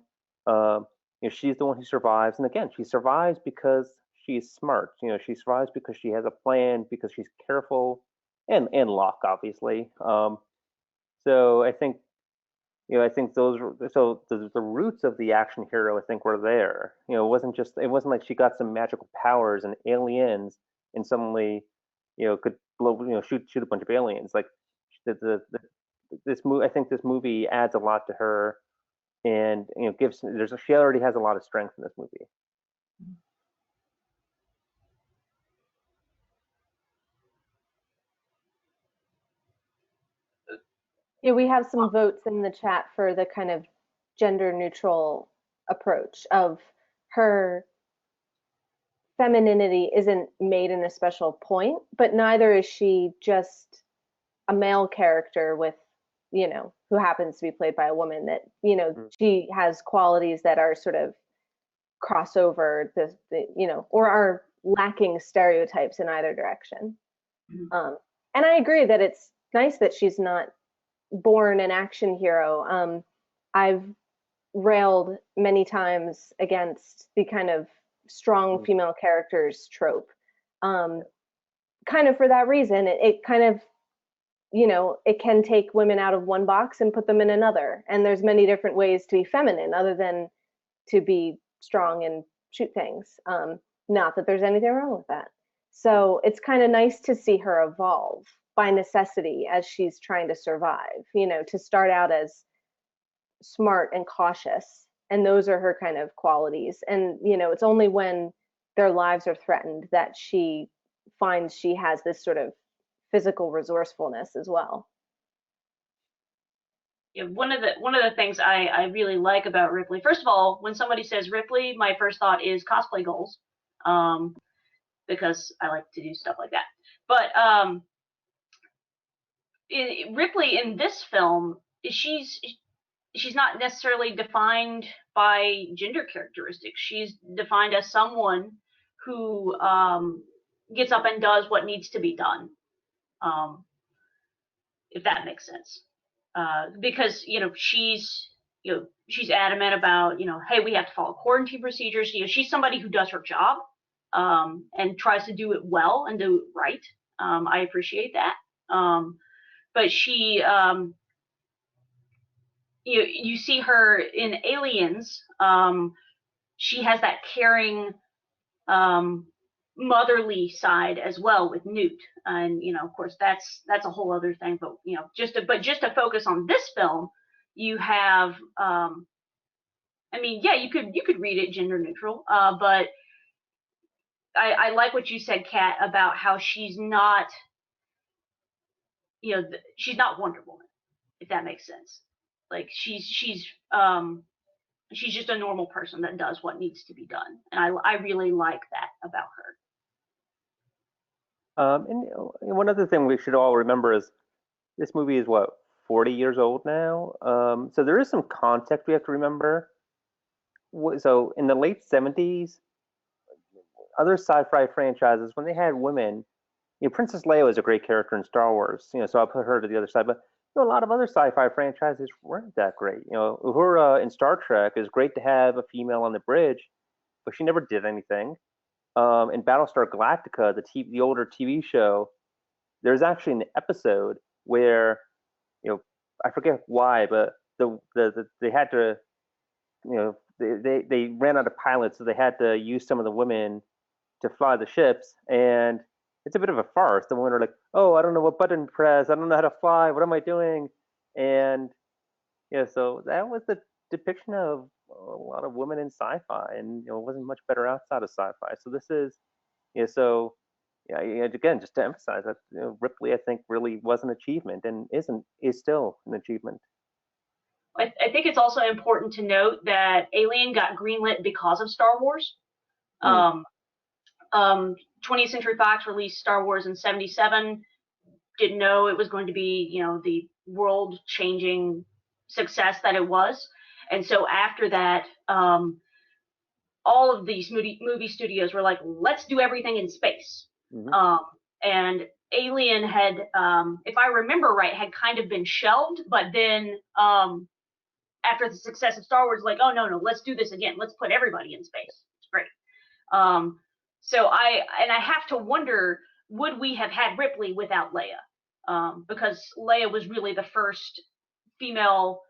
She's the one who survives, and again, she survives because she's smart. She survives because she has a plan, because she's careful, and luck, obviously. So I think those, so the roots of the action hero, I think, were there. It wasn't like she got some magical powers and aliens and suddenly could shoot a bunch of aliens. Like this movie, I think this movie adds a lot to her, and she already has a lot of strength in this movie. Yeah, we have some votes in the chat for the kind of gender neutral approach of her femininity isn't made in a special point, but neither is she just a male character with, who happens to be played by a woman, that, she has qualities that are sort of crossover or are lacking stereotypes in either direction. And I agree that it's nice that she's not born an action hero. I've railed many times against the kind of strong female characters trope. Kind of for that reason, it kind of, it can take women out of one box and put them in another. And there's many different ways to be feminine other than to be strong and shoot things. Not that there's anything wrong with that. So it's kind of nice to see her evolve by necessity as she's trying to survive, to start out as smart and cautious. And those are her kind of qualities. And, it's only when their lives are threatened that she finds she has this sort of physical resourcefulness as well. Yeah, one of the things I really like about Ripley, first of all, when somebody says Ripley, my first thought is cosplay goals, because I like to do stuff like that. But Ripley in this film, she's not necessarily defined by gender characteristics. She's defined as someone who gets up and does what needs to be done, if that makes sense. Because she's adamant about hey, we have to follow quarantine procedures. She's somebody who does her job and tries to do it well and do it right. I appreciate that. But she you see her in Aliens. She has that caring, motherly side as well with Newt, and of course that's a whole other thing. But just to focus on this film, you have, I mean, yeah, you could read it gender neutral, but I like what you said, Kat, about how she's not, she's not Wonder Woman, if that makes sense. Like she's just a normal person that does what needs to be done, and I really like that about her. And one other thing we should all remember is this movie is what, 40 years old now. So there is some context we have to remember. So in the late 70s, other sci-fi franchises, when they had women, Princess Leia was a great character in Star Wars, so I'll put her to the other side. But a lot of other sci-fi franchises weren't that great. Uhura in Star Trek is great to have a female on the bridge, but she never did anything. In Battlestar Galactica, the older TV show, there's actually an episode where, I forget why, but they had to, they ran out of pilots, so they had to use some of the women to fly the ships, and it's a bit of a farce. The women are like, "Oh, I don't know what button to press. I don't know how to fly. What am I doing?" And so that was the depiction of a lot of women in sci-fi, and it wasn't much better outside of sci-fi. So this is, again, just to emphasize that Ripley, I think, really was an achievement, and is still an achievement. I think it's also important to note that Alien got greenlit because of Star Wars. 20th Century Fox released Star Wars in '77. Didn't know it was going to be, the world-changing success that it was. And so after that, all of these movie studios were like, let's do everything in space. And Alien had, if I remember right, had kind of been shelved, but then after the success of Star Wars, like, oh, no, let's do this again. Let's put everybody in space. It's great. So I have to wonder, would we have had Ripley without Leia? Because Leia was really the first female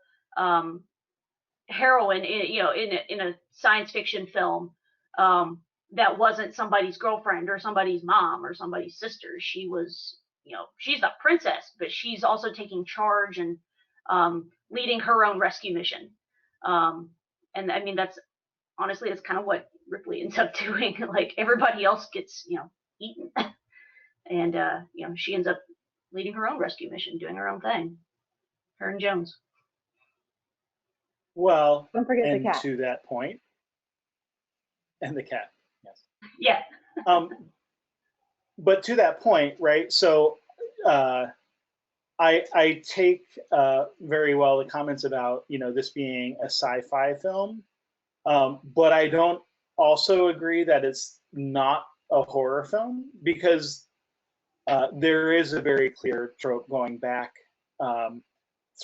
heroine, in a science fiction film that wasn't somebody's girlfriend or somebody's mom or somebody's sister. She was, she's the princess, but she's also taking charge and leading her own rescue mission. And I mean, that's kind of what Ripley ends up doing. Like everybody else gets, eaten, and she ends up leading her own rescue mission, doing her own thing. Her and Jones. Well, don't forget the cat. To that point, and the cat, yes. Yeah. But to that point, right? So I take very well the comments about this being a sci-fi film, but I don't also agree that it's not a horror film, because there is a very clear trope going back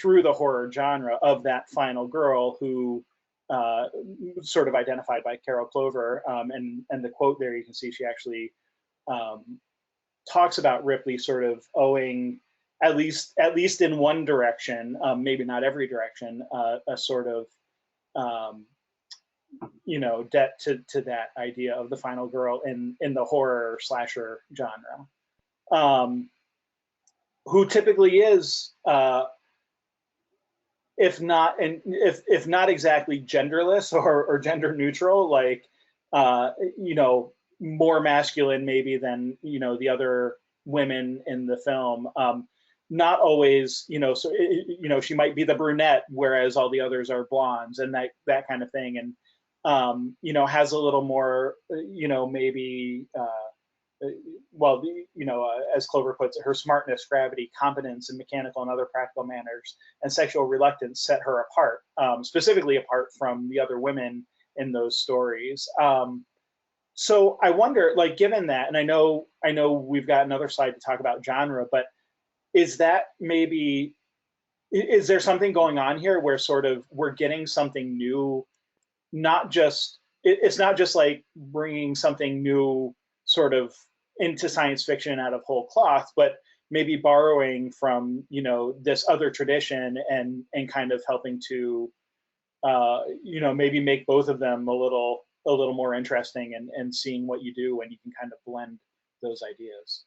through the horror genre of that final girl who sort of identified by Carol Clover, and the quote there, you can see she actually talks about Ripley sort of owing, at least in one direction, maybe not every direction, a sort of debt to that idea of the final girl in the horror slasher genre, who typically is, if not exactly genderless or gender neutral, like more masculine maybe than the other women in the film. Not always, so she might be the brunette, whereas all the others are blondes, and that kind of thing, and has a little more, maybe, as Clover puts it, her smartness, gravity, competence, and mechanical and other practical manners, and sexual reluctance set her apart, specifically apart from the other women in those stories. So I wonder, like, given that, and I know we've got another slide to talk about genre, but is there something going on here where sort of we're getting something new? It's not just like bringing something new sort of into science fiction out of whole cloth, but maybe borrowing from, you know, this other tradition and kind of helping to, you know, maybe make both of them a little more interesting, and seeing what you do when you can kind of blend those ideas.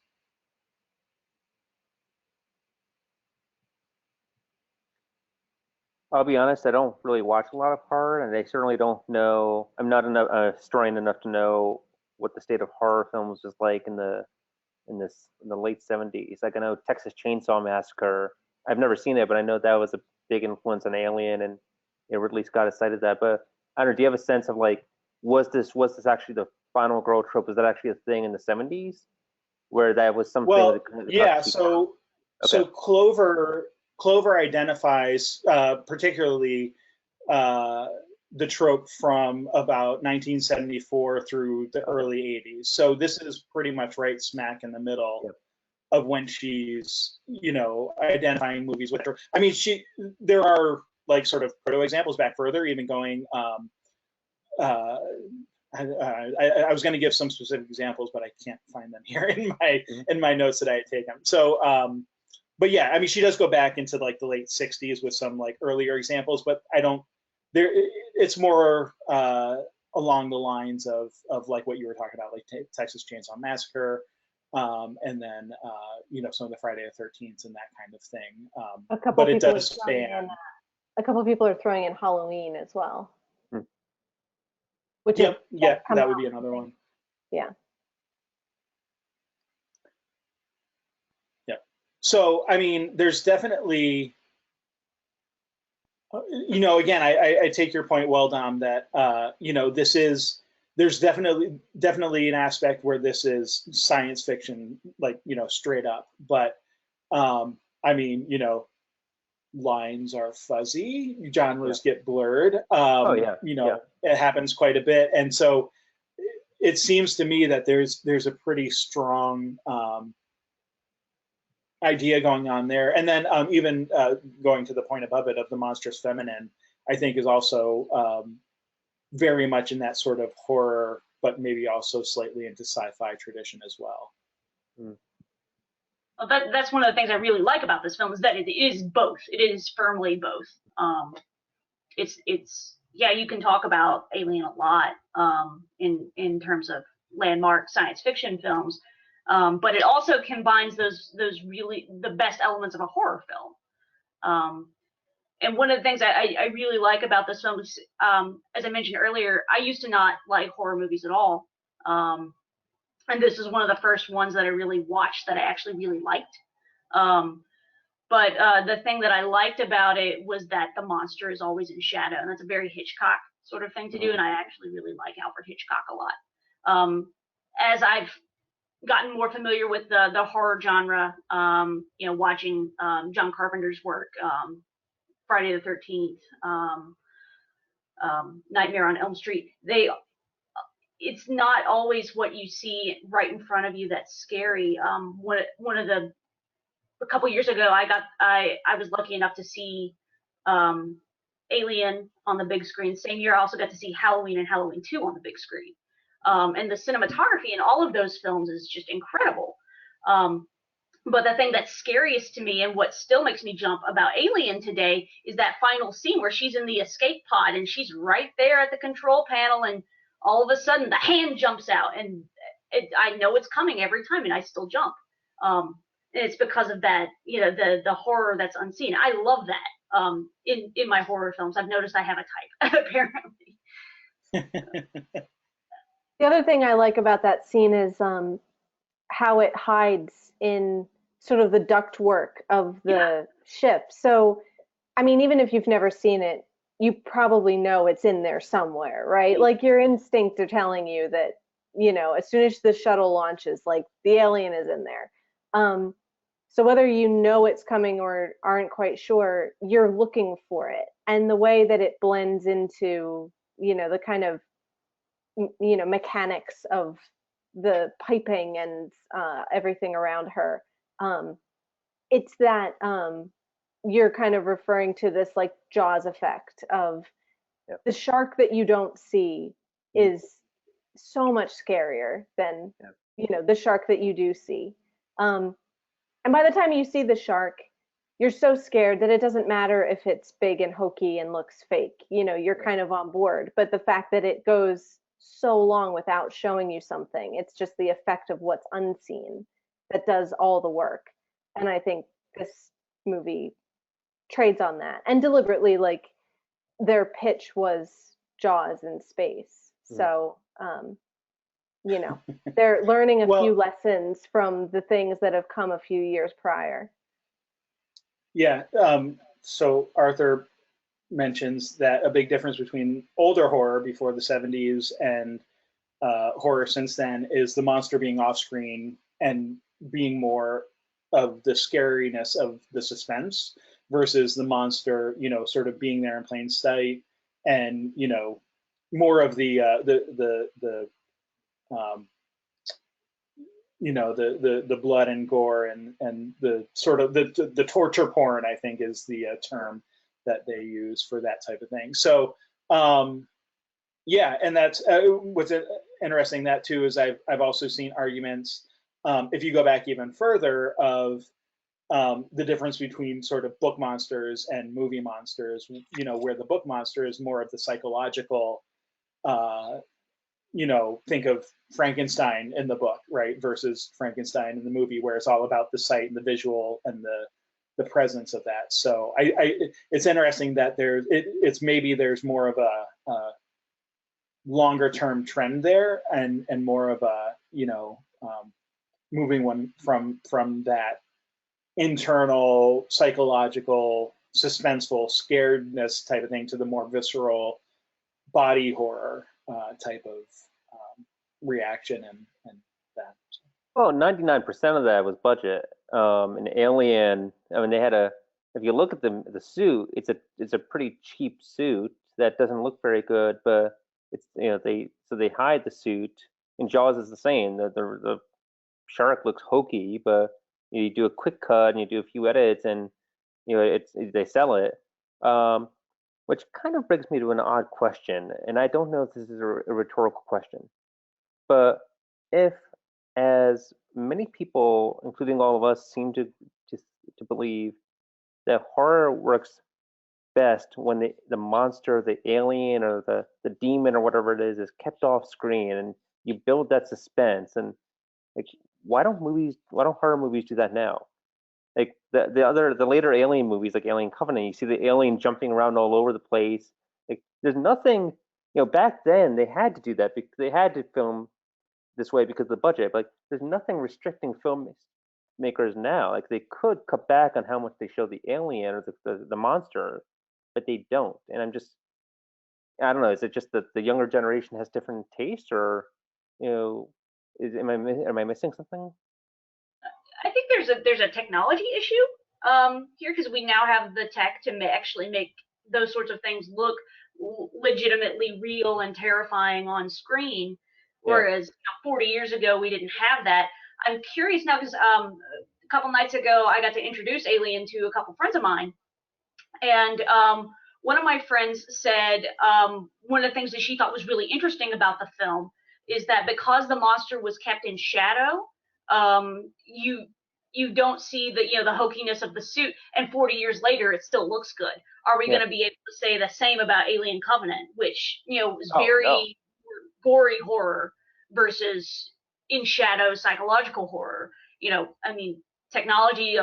I'll be honest, I don't really watch a lot of horror, and I certainly don't know. I'm not enough historian enough to know what the state of horror films was like in the late '70s. Like I know Texas Chainsaw Massacre. I've never seen it, but I know that was a big influence on Alien, and you know, Ridley Scott has cited that. But I don't know. Do you have a sense of like, was this actually the final girl trope? Was that actually a thing in the '70s, where that was something? Well, that yeah. So Clover identifies particularly the trope from about 1974 through the early 80s. So this is pretty much right smack in the middle of when she's, you know, identifying movies with her. I mean, there are like sort of proto examples back further, even going. I was going to give some specific examples, but I can't find them here in my notes that I had taken. So. But yeah, I mean, she does go back into like the late 60s with some like earlier examples, but it's more along the lines of like what you were talking about, like Texas Chainsaw Massacre, and then you know, some of the Friday the 13th and that kind of thing. But it does span. A couple of people are throwing in Halloween as well. Which that would be another one. Yeah. So, I mean, there's definitely, you know, again, I take your point well, Dom, that, you know, there's definitely an aspect where this is science fiction, like, you know, straight up. But, I mean, you know, lines are fuzzy, genres get blurred. You know, it happens quite a bit. And so it seems to me that there's a pretty strong, idea going on there. And then even going to the point above it of the monstrous feminine, I think is also very much in that sort of horror, but maybe also slightly into sci-fi tradition as well. Well, that's one of the things I really like about this film, is that it is both. It is firmly both. It's yeah, you can talk about Alien a lot in terms of landmark science fiction films. But it also combines those really the best elements of a horror film. And one of the things I really like about this film is, as I mentioned earlier, I used to not like horror movies at all. And this is one of the first ones that I really watched that I actually really liked. But the thing that I liked about it was that the monster is always in shadow, and that's a very Hitchcock sort of thing to do, and I actually really like Alfred Hitchcock a lot. As I've gotten more familiar with the horror genre, you know, watching John Carpenter's work, Friday the 13th, Nightmare on Elm Street. It's not always what you see right in front of you that's scary. A couple years ago, I was lucky enough to see Alien on the big screen. Same year, I also got to see Halloween and Halloween 2 on the big screen. And the cinematography in all of those films is just incredible. But the thing that's scariest to me, and what still makes me jump about Alien today, is that final scene where she's in the escape pod and she's right there at the control panel, and all of a sudden the hand jumps out, and I know it's coming every time, and I still jump. And it's because of that, you know, the horror that's unseen. I love that in my horror films. I've noticed I have a type, apparently. The other thing I like about that scene is how it hides in sort of the ductwork of the ship. So, I mean, even if you've never seen it, you probably know it's in there somewhere, right? Like your instincts are telling you that, you know, as soon as the shuttle launches, like the alien is in there. So whether you know it's coming or aren't quite sure, you're looking for it. And the way that it blends into, you know, the kind of, you know, mechanics of the piping and everything around her, it's that you're kind of referring to this like Jaws effect of the shark that you don't see is so much scarier than you know, the shark that you do see. And by the time you see the shark, you're so scared that it doesn't matter if it's big and hokey and looks fake. You're kind of on board. But the fact that it goes so long without showing you something, it's just the effect of what's unseen that does all the work. And I think this movie trades on that. And deliberately, like, their pitch was Jaws in space. So, they're learning a few lessons from the things that have come a few years prior. Yeah. So Arthur mentions that a big difference between older horror before the 70s and horror since then is the monster being off screen and being more of the scariness of the suspense versus the monster, sort of being there in plain sight, and more of the blood and gore and the sort of the torture porn, I think, is the term that they use for that type of thing. So yeah, and that's what's interesting. That too is I've also seen arguments, if you go back even further, of the difference between sort of book monsters and movie monsters, where the book monster is more of the psychological, think of Frankenstein in the book, right, versus Frankenstein in the movie, where it's all about the sight and the visual and the presence of that. So it's interesting that it's maybe there's more of a longer term trend there, and more of a moving one from that internal psychological suspenseful scaredness type of thing to the more visceral body horror type of reaction and that. Well, 99% of that was budget. An Alien, I mean, they had if you look at the suit, it's a pretty cheap suit that doesn't look very good, but it's, they hide the suit. In Jaws is the same. The shark looks hokey, but you do a quick cut and you do a few edits, and they sell it. Which kind of brings me to an odd question, and I don't know if this is a rhetorical question, but if, as many people, including all of us, seem to believe that horror works best when the monster, the alien, or the demon, or whatever it is kept off screen, and you build that suspense. And like, why don't horror movies do that now? Like the later Alien movies, like Alien Covenant, you see the alien jumping around all over the place. Like, there's nothing, back then they had to do that because they had to film this way because of the budget. But, like, there's nothing restricting filmmakers now. Like, they could cut back on how much they show the alien or the monster, but they don't. And I don't know. Is it just that the younger generation has different tastes, or am I missing something? I think there's a technology issue here, because we now have the tech to actually make those sorts of things look legitimately real and terrifying on screen, whereas 40 years ago we didn't have that. I'm curious now, because a couple nights ago I got to introduce Alien to a couple friends of mine, and one of my friends said one of the things that she thought was really interesting about the film is that because the monster was kept in shadow, you don't see the the hokiness of the suit, and 40 years later it still looks good. Are we going to be able to say the same about Alien Covenant, which was very gory horror versus in shadow psychological horror? I mean, technology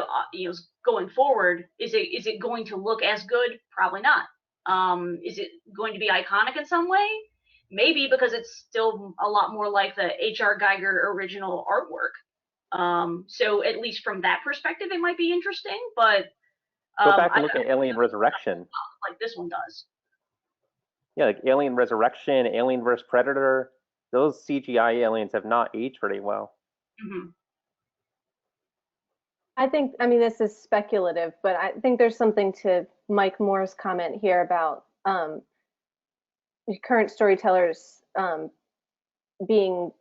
going forward, is it going to look as good? Probably not. Is it going to be iconic in some way? Maybe, because it's still a lot more like the H.R. Geiger original artwork. So at least from that perspective, it might be interesting. But go back and look at Alien Resurrection, like this one does. Yeah, like Alien Resurrection, Alien vs. Predator. Those CGI aliens have not aged very well. Mm-hmm. I mean, this is speculative, but I think there's something to Mike Moore's comment here about current storytellers being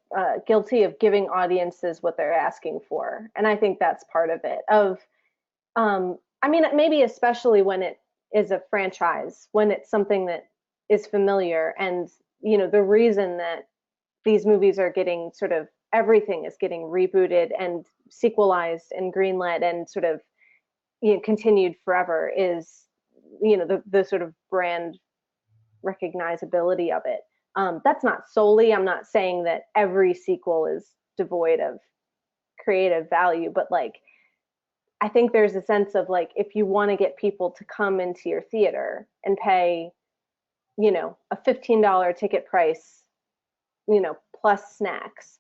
guilty of giving audiences what they're asking for. And I think that's part of it. I mean, maybe especially when it is a franchise, when it's something that is familiar, and the reason that these movies are getting sort of everything is getting rebooted and sequelized and greenlit and sort of, you know, continued forever is, you know, the sort of brand recognizability of it. That's not solely, I'm not saying that every sequel is devoid of creative value, but like, I think there's a sense of like, if you want to get people to come into your theater and pay, you know, a $15 ticket price, you know, plus snacks,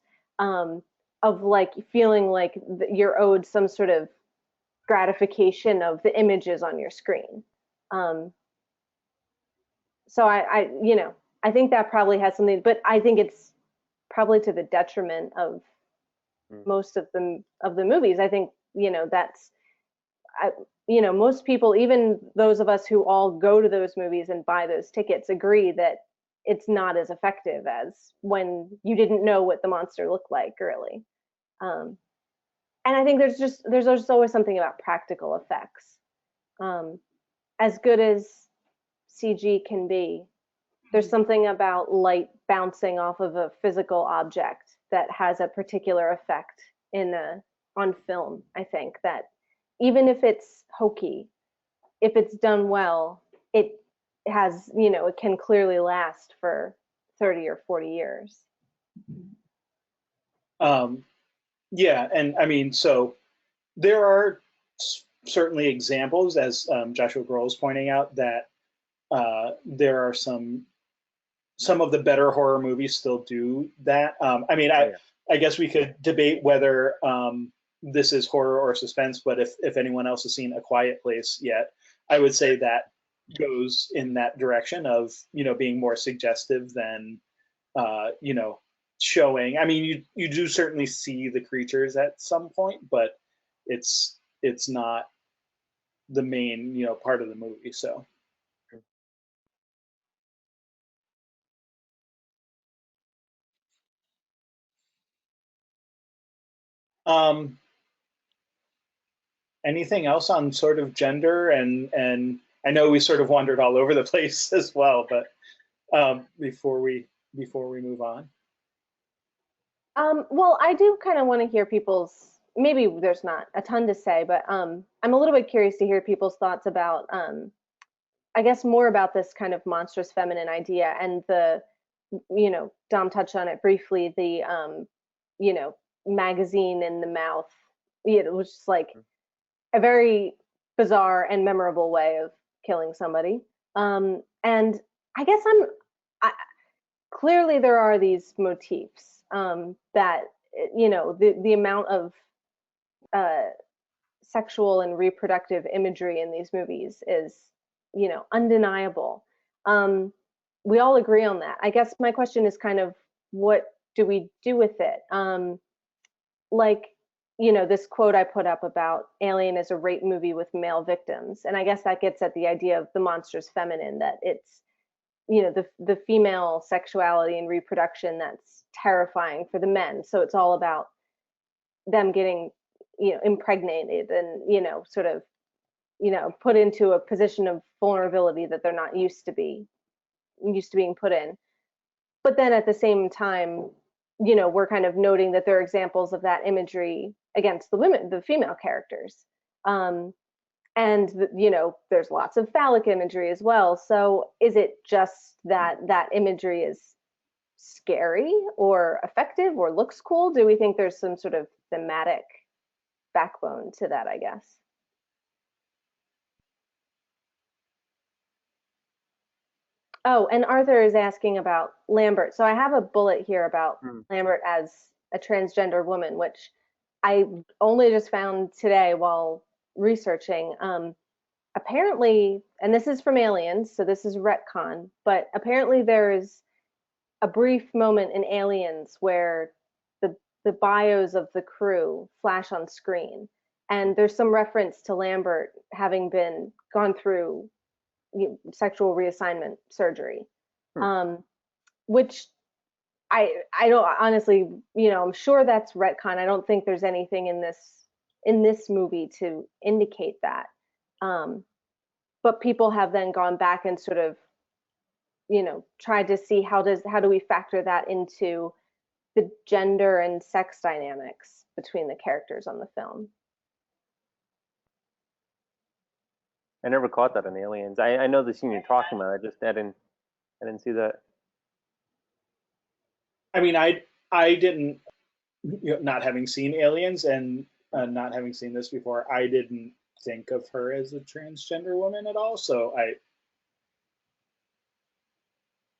of like feeling like you're owed some sort of gratification of the images on your screen. So I, you know, I think that probably has something, but I think it's probably to the detriment of most of the movies. I think, you know, that's, you know, most people, even those of us who all go to those movies and buy those tickets, agree that it's not as effective as when you didn't know what the monster looked like, really. And I think there's just always something about practical effects. As good as CG can be, there's something about light bouncing off of a physical object that has a particular effect on film. I think that even if it's hokey, if it's done well, it has, you know, it can clearly last for 30 or 40 years. Yeah, and I mean, so there are certainly examples, as Joshua Grohl is pointing out, that there are some of the better horror movies still do that. I mean, I guess we could debate whether this is horror or suspense, but if anyone else has seen A Quiet Place yet, I would say that goes in that direction of, you know, being more suggestive than, you know, showing. I mean, you do certainly see the creatures at some point, but it's not the main, you know, part of the movie. So. Anything else on sort of gender and I know we sort of wandered all over the place as well, but before we move on. Well, I do kind of want to hear people's, maybe there's not a ton to say, but I'm a little bit curious to hear people's thoughts about, I guess more about this kind of monstrous feminine idea and the, you know, Dom touched on it briefly, the, you know, magazine in the mouth, you know, which is like a very bizarre and memorable way of killing somebody. And I guess clearly there are these motifs that, you know, the amount of sexual and reproductive imagery in these movies is, you know, undeniable. We all agree on that. I guess my question is kind of, what do we do with it? Like, you know, this quote I put up about Alien is a rape movie with male victims. And I guess that gets at the idea of the monstrous feminine, that it's, you know, the female sexuality and reproduction that's terrifying for the men. So it's all about them getting, you know, impregnated and, you know, sort of, you know, put into a position of vulnerability that they're not used to being put in. But then at the same time, you know, we're kind of noting that there are examples of that imagery against the female characters. And, you know, there's lots of phallic imagery as well. So is it just that imagery is scary or effective or looks cool? Do we think there's some sort of thematic backbone to that, I guess? Oh, and Arthur is asking about Lambert. So I have a bullet here about Lambert as a transgender woman, which I only just found today while researching. Apparently, and this is from Aliens, so this is retcon, but apparently there is a brief moment in Aliens where the bios of the crew flash on screen, and there's some reference to Lambert having gone through sexual reassignment surgery, which I don't honestly, you know, I'm sure that's retcon. I don't think there's anything in this movie to indicate that. But people have then gone back and sort of, you know, tried to see how do we factor that into the gender and sex dynamics between the characters on the film. I never caught that in Aliens. I know the scene you're talking about. I didn't see that. I mean, I didn't, not having seen Aliens and not having seen this before, I didn't think of her as a transgender woman at all. So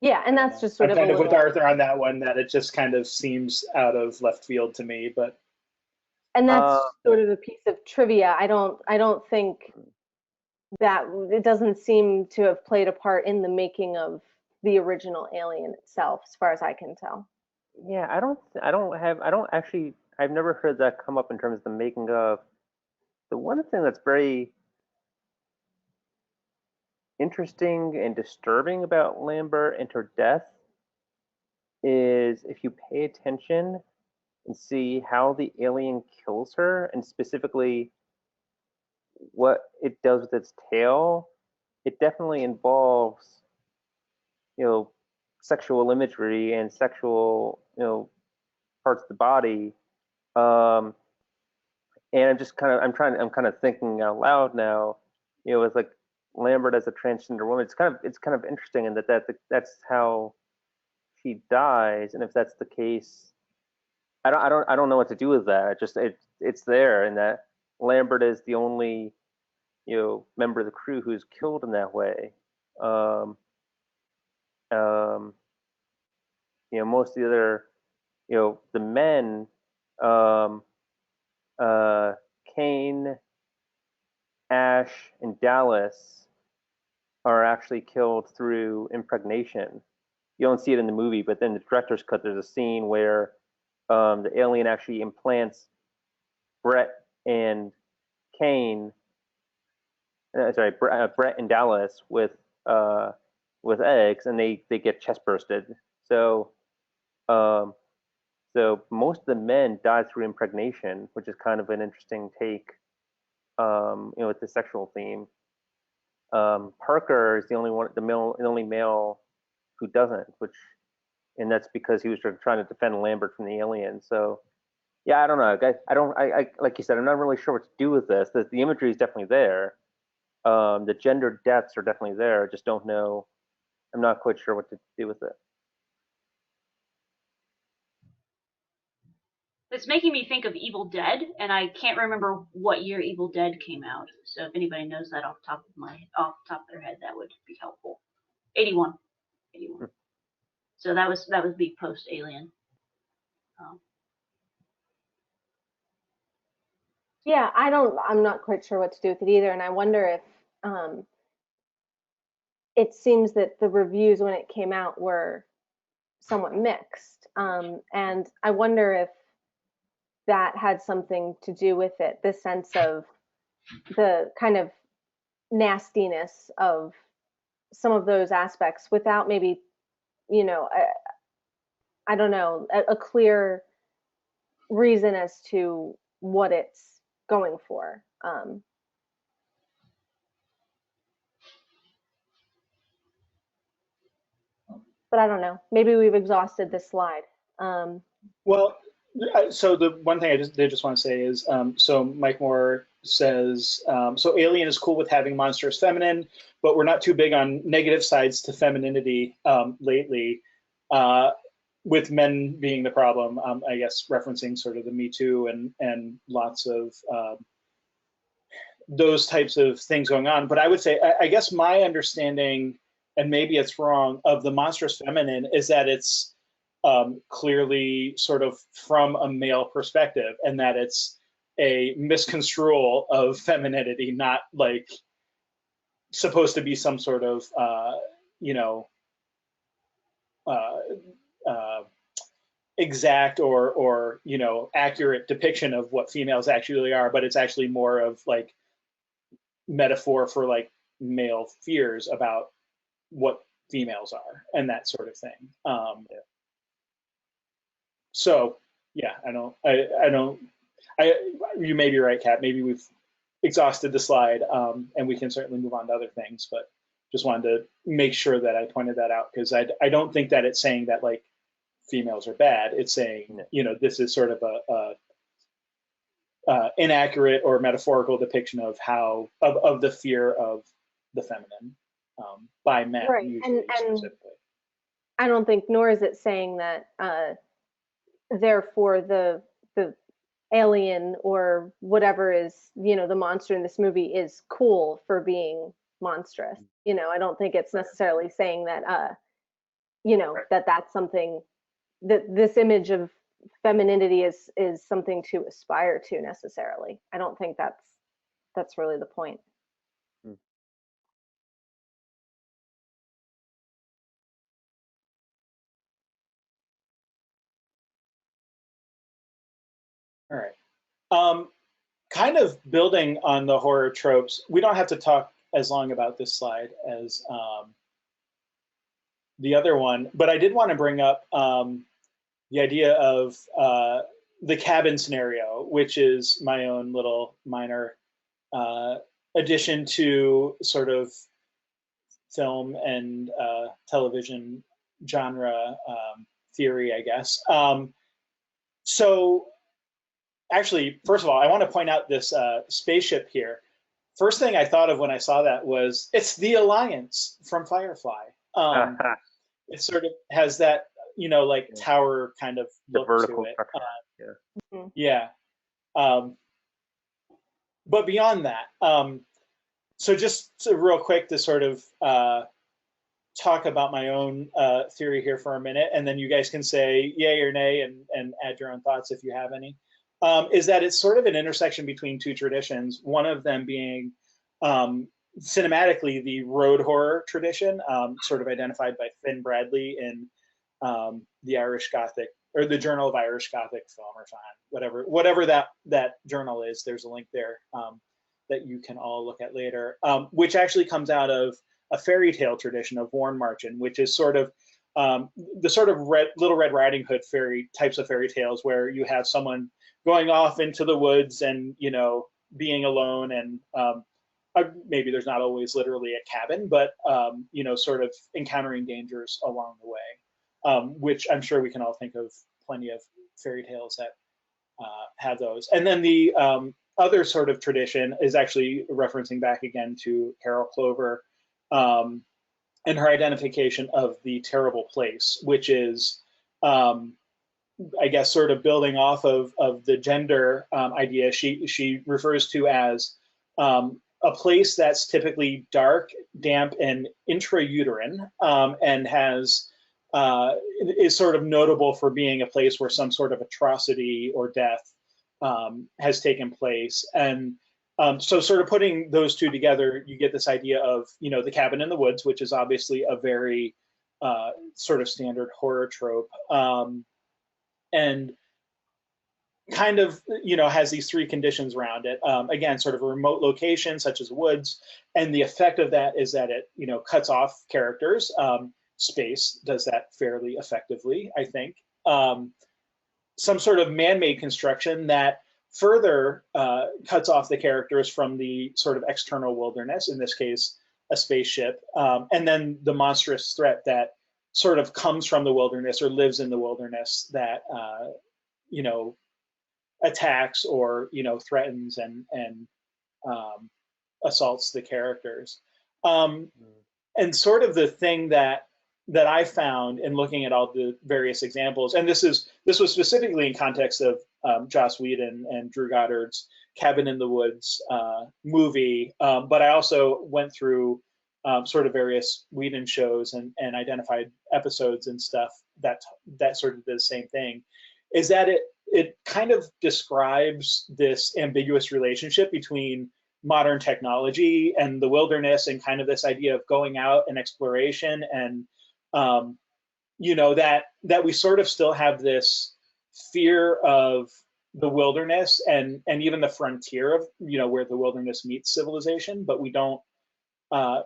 Yeah, and that's just sort I'm of kind a of with little, Arthur on that one, that it just kind of seems out of left field to me. But and that's sort of a piece of trivia. I don't think that it doesn't seem to have played a part in the making of the original Alien itself, as far as I can tell. Yeah, I've never heard that come up in terms of the making of. The one thing that's very interesting and disturbing about Lambert and her death is if you pay attention and see how the alien kills her, and specifically what it does with its tail, it definitely involves, sexual imagery and sexual, parts of the body. And I'm kind of thinking out loud now, it's like Lambert as a transgender woman. It's kind of interesting in that's how she dies, and if that's the case, I don't know what to do with that. It's there, and that Lambert is the only member of the crew who's killed in that way. Most of the other, the men, Kane, Ash, and Dallas are actually killed through impregnation. You don't see it in the movie, but then the director's cut, there's a scene where the alien actually implants Brett and Kane, Brett and Dallas with eggs, and they get chest bursted. So most of the men died through impregnation, which is kind of an interesting take, with the sexual theme. Parker is the only male who doesn't, and that's because he was trying to defend Lambert from the alien. So, yeah, I don't know. I like you said, I'm not really sure what to do with this. The imagery is definitely there. The gender deaths are definitely there. I just don't know. I'm not quite sure what to do with it. It's making me think of Evil Dead, and I can't remember what year Evil Dead came out. So if anybody knows that off the top of their head, that would be helpful. 81. So that would be post Alien. Yeah, I'm not quite sure what to do with it either, and I wonder if it seems that the reviews when it came out were somewhat mixed, and I wonder if that had something to do with it, the sense of the kind of nastiness of some of those aspects without maybe, I don't know, a clear reason as to what it's going for. But I don't know. Maybe we've exhausted this slide. well, so the one thing I just want to say is, so Mike Moore says, so Alien is cool with having monsters feminine, but we're not too big on negative sides to femininity lately, with men being the problem. I guess referencing sort of the Me Too and lots of those types of things going on. But I would say, I guess my understanding, and maybe it's wrong, of the monstrous feminine is that it's clearly sort of from a male perspective, and that it's a misconstrual of femininity, not like supposed to be some sort of exact or accurate depiction of what females actually are, but it's actually more of like metaphor for like male fears about what females are and that sort of thing. So yeah, you may be right, Kat. Maybe we've exhausted the slide, and we can certainly move on to other things, but just wanted to make sure that I pointed that out, because I don't think that it's saying that like females are bad. It's saying, you know, this is sort of a inaccurate or metaphorical depiction of how of the fear of the feminine by men, Right. usually And specifically. I don't think, nor is it saying that therefore the alien or whatever is, you know, the monster in this movie is cool for being monstrous. You know, I don't think it's necessarily saying that you know, that that's something that this image of femininity is something to aspire to necessarily. I don't think that's really the point. All right. Kind of building on the horror tropes, we don't have to talk as long about this slide as the other one, but I did want to bring up the idea of the cabin scenario, which is my own little minor addition to sort of film and television genre theory, I guess. So actually, first of all, I want to point out this spaceship here. First thing I thought of when I saw that was, it's the Alliance from Firefly. It sort of has that, you know, like tower kind of look to it. Yeah. But beyond that, so just real quick to sort of talk about my own theory here for a minute, and then you guys can say yay or nay and add your own thoughts if you have any, is that it's sort of an intersection between two traditions, one of them being cinematically the road horror tradition, sort of identified by Finn Bradley in the Irish Gothic, or the Journal of Irish Gothic Film, or something, whatever that journal is. There's a link there that you can all look at later, which actually comes out of a fairy tale tradition of Warren Martian, which is sort of the sort of Little Red Riding Hood types of fairy tales, where you have someone going off into the woods and, you know, being alone, and maybe there's not always literally a cabin, but you know, sort of encountering dangers along the way, which I'm sure we can all think of plenty of fairy tales that have those. And then the other sort of tradition is actually referencing back again to Carol Clover and her identification of the terrible place, which is, I guess, sort of building off of the gender idea. She refers to as a place that's typically dark, damp, and intrauterine, and is sort of notable for being a place where some sort of atrocity or death has taken place. And so sort of putting those two together, you get this idea of, you know, the cabin in the woods, which is obviously a very sort of standard horror trope, and kind of, you know, has these three conditions around it. Again, sort of a remote location such as woods, and the effect of that is that it, you know, cuts off characters. Space does that fairly effectively, I think. Some sort of man-made construction that further cuts off the characters from the sort of external wilderness, in this case, a spaceship, and then the monstrous threat that sort of comes from the wilderness or lives in the wilderness that, you know, attacks or, you know, threatens and assaults the characters. And sort of the thing that I found in looking at all the various examples, and this was specifically in context of Joss Whedon and Drew Goddard's Cabin in the Woods movie, but I also went through sort of various Whedon shows and identified episodes and stuff that sort of did the same thing, is that it kind of describes this ambiguous relationship between modern technology and the wilderness, and kind of this idea of going out and exploration, and you know, that we sort of still have this fear of the wilderness and even the frontier of, you know, where the wilderness meets civilization, but we don't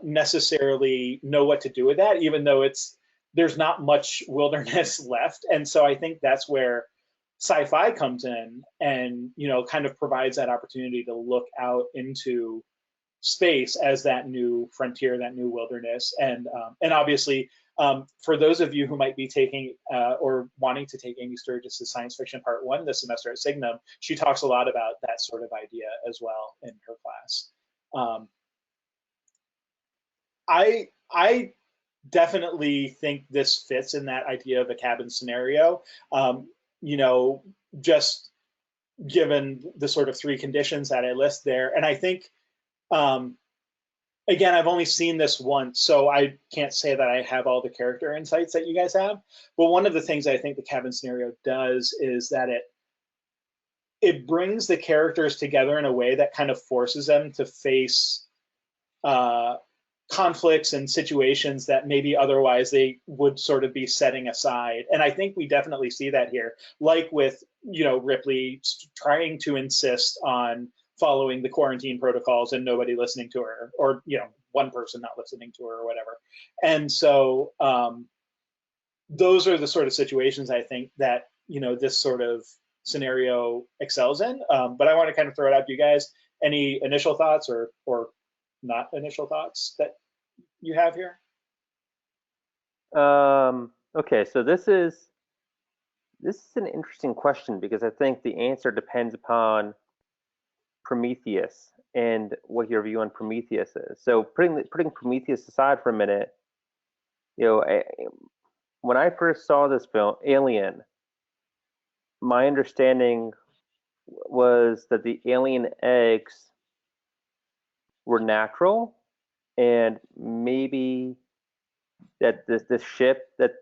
necessarily know what to do with that, even though there's not much wilderness left. And so I think that's where sci-fi comes in and, you know, kind of provides that opportunity to look out into space as that new frontier, that new wilderness. And obviously For those of you who might be taking or wanting to take Amy Sturgis's Science Fiction Part 1 this semester at Signum, she talks a lot about that sort of idea as well in her class. I definitely think this fits in that idea of a cabin scenario, you know, just given the sort of 3 conditions that I list there. And I think, again, I've only seen this once, so I can't say that I have all the character insights that you guys have. But one of the things I think the cabin scenario does is that it brings the characters together in a way that kind of forces them to face conflicts and situations that maybe otherwise they would sort of be setting aside. And I think we definitely see that here, like with, you know, Ripley trying to insist on following the quarantine protocols and nobody listening to her, or, you know, one person not listening to her or whatever. And so those are the sort of situations I think that, you know, this sort of scenario excels in. But I want to kind of throw it out to you guys. Any initial thoughts or not initial thoughts that you have here? Okay, so this is an interesting question because I think the answer depends upon Prometheus and what your view on Prometheus is. So putting Prometheus aside for a minute, you know, when I first saw this film, Alien, my understanding was that the alien eggs were natural, and maybe that this ship, that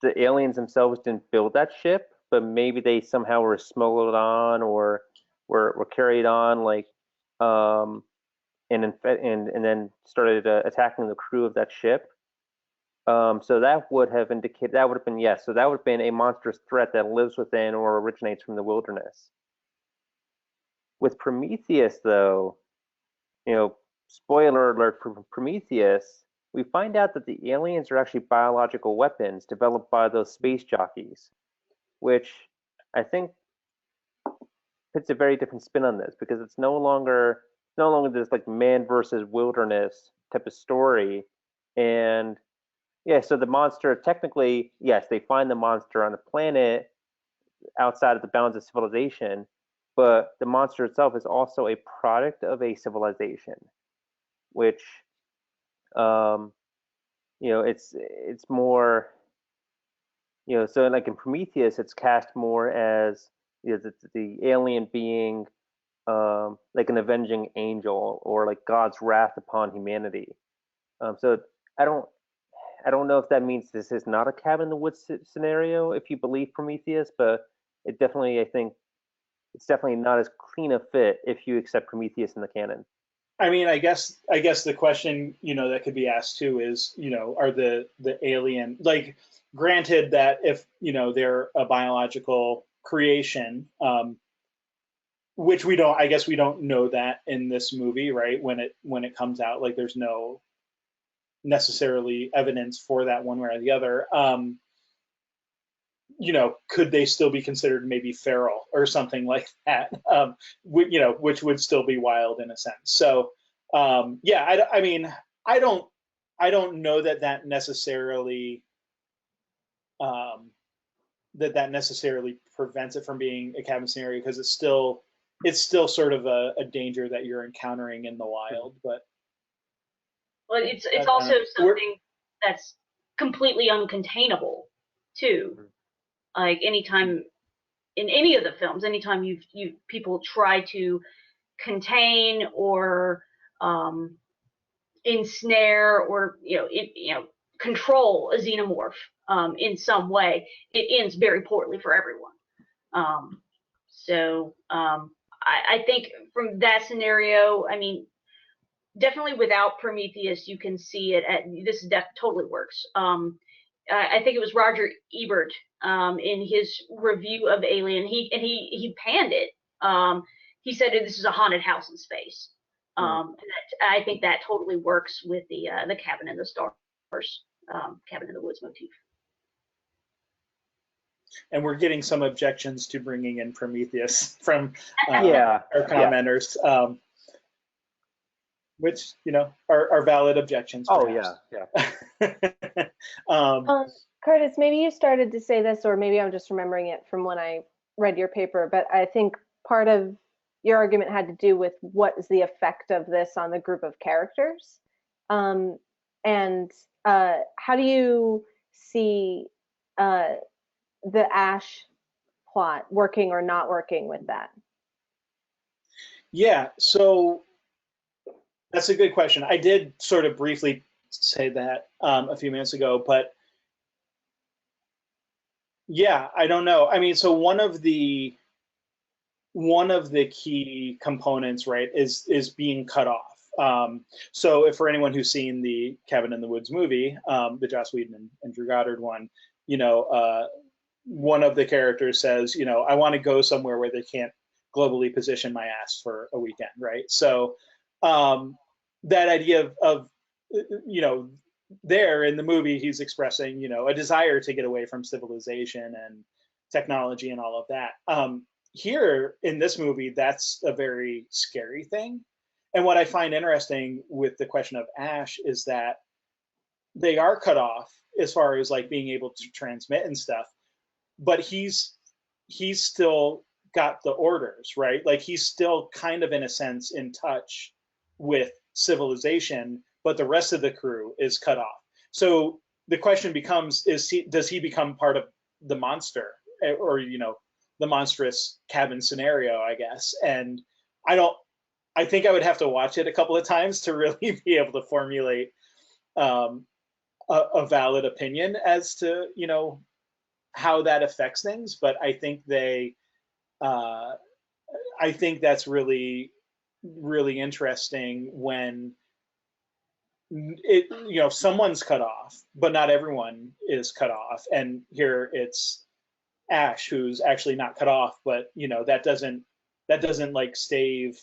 the aliens themselves didn't build that ship, but maybe they somehow were smuggled on or were carried on, like and then started attacking the crew of that ship. So that would have indicated, that would have been, yes, so that would have been a monstrous threat that lives within or originates from the wilderness. With Prometheus, though, you know, spoiler alert for Prometheus, we find out that the aliens are actually biological weapons developed by those space jockeys, which I think puts a very different spin on this, because it's no longer this like man versus wilderness type of story. And yeah, so the monster, technically, yes, they find the monster on a planet outside of the bounds of civilization, but the monster itself is also a product of a civilization, which, you know, it's more, you know, so like in Prometheus, it's cast more as, you know, the alien being like an avenging angel or like God's wrath upon humanity. So I don't know if that means this is not a cabin in the woods scenario if you believe Prometheus, but it definitely, I think it's definitely not as clean a fit if you accept Prometheus in the canon. I mean, I guess the question, you know, that could be asked too is, you know, are the alien, like, granted that if, you know, they're a biological creation, which I guess we don't know that in this movie, right? When it comes out, like, there's no necessarily evidence for that one way or the other. You know, could they still be considered maybe feral or something like that? You know, which would still be wild in a sense. So, yeah, I mean, I don't know that necessarily that necessarily prevents it from being a cabin scenario, because it's still sort of a danger that you're encountering in the wild. But well, it's also something that's completely uncontainable too. Like anytime in any of the films, anytime you people try to contain or ensnare or control a xenomorph in some way, it ends very poorly for everyone. I think from that scenario, I mean, definitely without Prometheus, you can see it. This totally works. I think it was Roger Ebert in his review of Alien. He panned it. He said this is a haunted house in space. I think that totally works with the cabin in the stars, cabin in the woods motif. And we're getting some objections to bringing in Prometheus from our commenters. which, you know, are valid objections. Oh perhaps. yeah. Curtis, maybe you started to say this, or maybe I'm just remembering it from when I read your paper, but I think part of your argument had to do with what is the effect of this on the group of characters. And how do you see the Ash plot working or not working with that? Yeah, so that's a good question. I did sort of briefly say that a few minutes ago, but yeah, I don't know. I mean, so one of the key components, right, is being cut off. So if for anyone who's seen the Cabin in the Woods movie, the Joss Whedon and Drew Goddard one, you know, one of the characters says, you know, I want to go somewhere where they can't globally position my ass for a weekend, right? So that idea of you know, there in the movie, he's expressing, you know, a desire to get away from civilization and technology and all of that. Here in this movie, that's a very scary thing. And what I find interesting with the question of Ash is that they are cut off as far as like being able to transmit and stuff, but he's still got the orders, right? Like he's still kind of in a sense in touch with civilization, but the rest of the crew is cut off. So the question becomes, does he become part of the monster, or, you know, the monstrous cabin scenario, I guess? And I think I would have to watch it a couple of times to really be able to formulate a valid opinion as to, you know, how that affects things. But I think I think that's really, really interesting when it, you know, someone's cut off, but not everyone is cut off. And here it's Ash who's actually not cut off, but you know, that doesn't like stave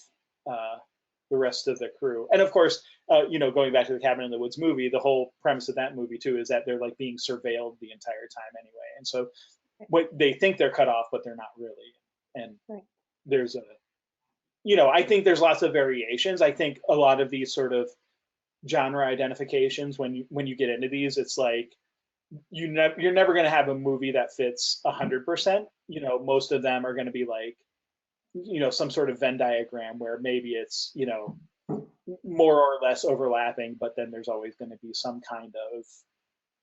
the rest of the crew. And of course, you know, going back to the Cabin in the Woods movie, the whole premise of that movie too is that they're like being surveilled the entire time anyway. And so what they think they're cut off, but they're not really. And there's a, you know, I think there's lots of variations. I think a lot of these sort of genre identifications, when you get into these, it's like you're never going to have a movie that fits 100%. You know, most of them are going to be like, you know, some sort of Venn diagram where maybe it's, you know, more or less overlapping, but then there's always going to be some kind of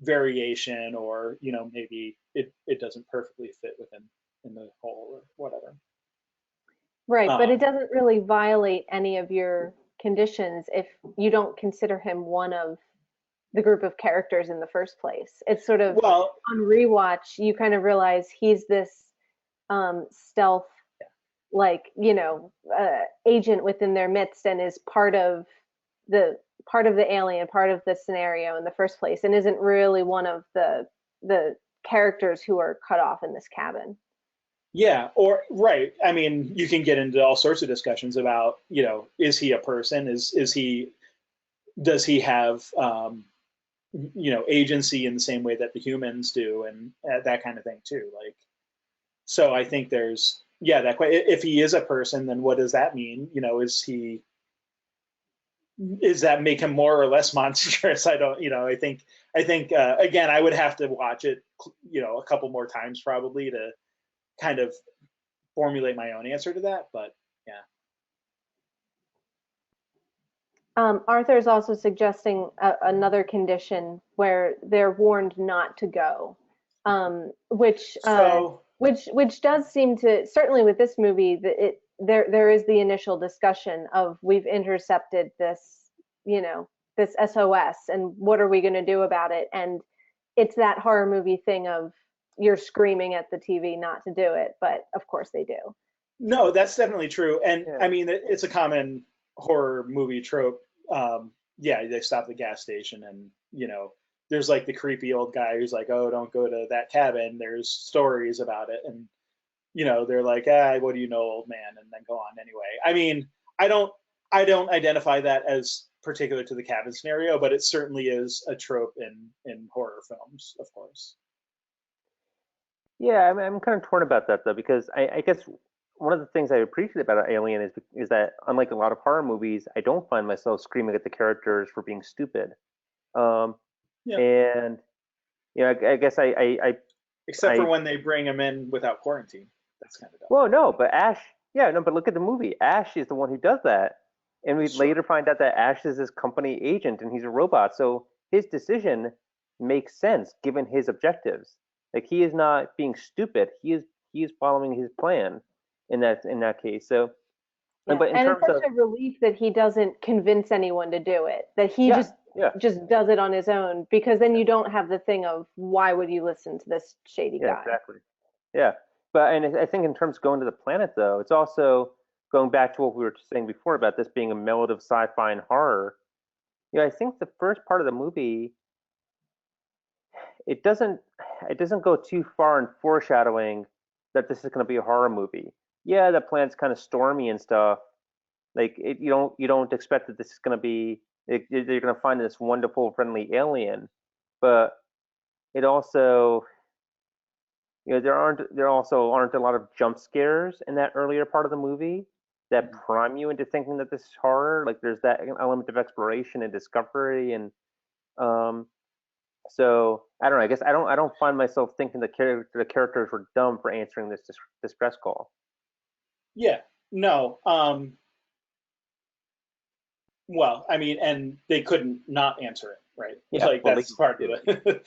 variation, or, you know, maybe it doesn't perfectly fit within in the whole or whatever. Right, but it doesn't really violate any of your conditions if you don't consider him one of the group of characters in the first place. It's sort of, well, on rewatch, you kind of realize he's this stealth, like, you know, agent within their midst, and is part of the alien, part of the scenario in the first place, and isn't really one of the characters who are cut off in this cabin. Yeah, or right. I mean, you can get into all sorts of discussions about, you know, is he a person? Does he have you know, agency in the same way that the humans do, and that kind of thing too. Like, so I think there's, yeah, that if he is a person, then what does that mean? You know, does that make him more or less monstrous? I don't, you know, I think again, I would have to watch it, you know, a couple more times probably to kind of formulate my own answer to that, but yeah. Arthur is also suggesting another condition where they're warned not to go, which does seem to, certainly with this movie, there is the initial discussion of, we've intercepted this, you know, this SOS, and what are we going to do about it? And it's that horror movie thing of, you're screaming at the TV not to do it, but of course they do. No, that's definitely true. And yeah. I mean, it's a common horror movie trope. Yeah, they stop at the gas station, and, you know, there's like the creepy old guy who's like, oh, don't go to that cabin. There's stories about it. And, you know, they're like, what do you know, old man? And then go on anyway. I mean, I don't identify that as particular to the cabin scenario, but it certainly is a trope in horror films, of course. Yeah, I'm kind of torn about that though, because I guess one of the things I appreciate about Alien is that unlike a lot of horror movies, I don't find myself screaming at the characters for being stupid. Yeah. And I guess except for when they bring him in without quarantine. That's kind of dumb. Well, no, but Ash, yeah, no, but look at the movie. Ash is the one who does that. And we later find out that Ash is his company agent and he's a robot. So his decision makes sense given his objectives. Like he is not being stupid. He is following his plan in that case. So yeah. but in and terms it's such a relief that he doesn't convince anyone to do it. That he just does it on his own, because then you don't have the thing of why would you listen to this shady guy? Exactly. Yeah. But and I think in terms of going to the planet though, it's also going back to what we were saying before about this being a meld of sci-fi and horror. I think the first part of the movie it doesn't go too far in foreshadowing that this is going to be a horror movie. Yeah, the planet's kind of stormy and stuff. Like you don't expect that this is going to be you're going to find this wonderful friendly alien, but it also there also aren't a lot of jump scares in that earlier part of the movie that prime you into thinking that this is horror. Like there's that element of exploration and discovery, and so I don't know. I guess I don't find myself thinking the characters were dumb for answering this distress call. Yeah. No. Well, I mean, and they couldn't not answer it, right? Yeah, like that's part of it.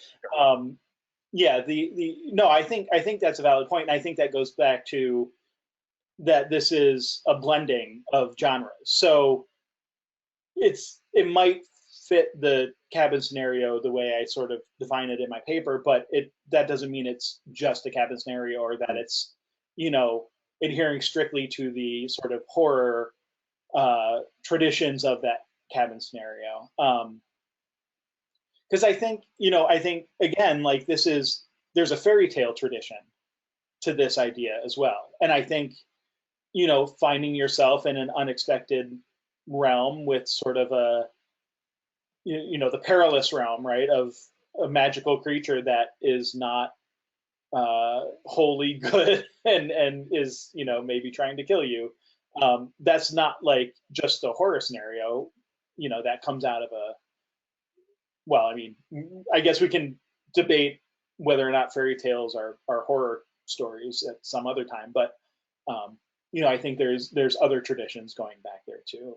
Yeah. No, I think that's a valid point, and I think that goes back to that this is a blending of genres. So it might fit the cabin scenario the way I sort of define it in my paper, but that doesn't mean it's just a cabin scenario or that it's adhering strictly to the sort of horror traditions of that cabin scenario. Because I think again, like there's a fairy tale tradition to this idea as well, and I think finding yourself in an unexpected realm with sort of the perilous realm, right, of a magical creature that is not wholly good and is maybe trying to kill you. That's not like just a horror scenario, that comes out of I guess we can debate whether or not fairy tales are horror stories at some other time, but I think there's other traditions going back there too,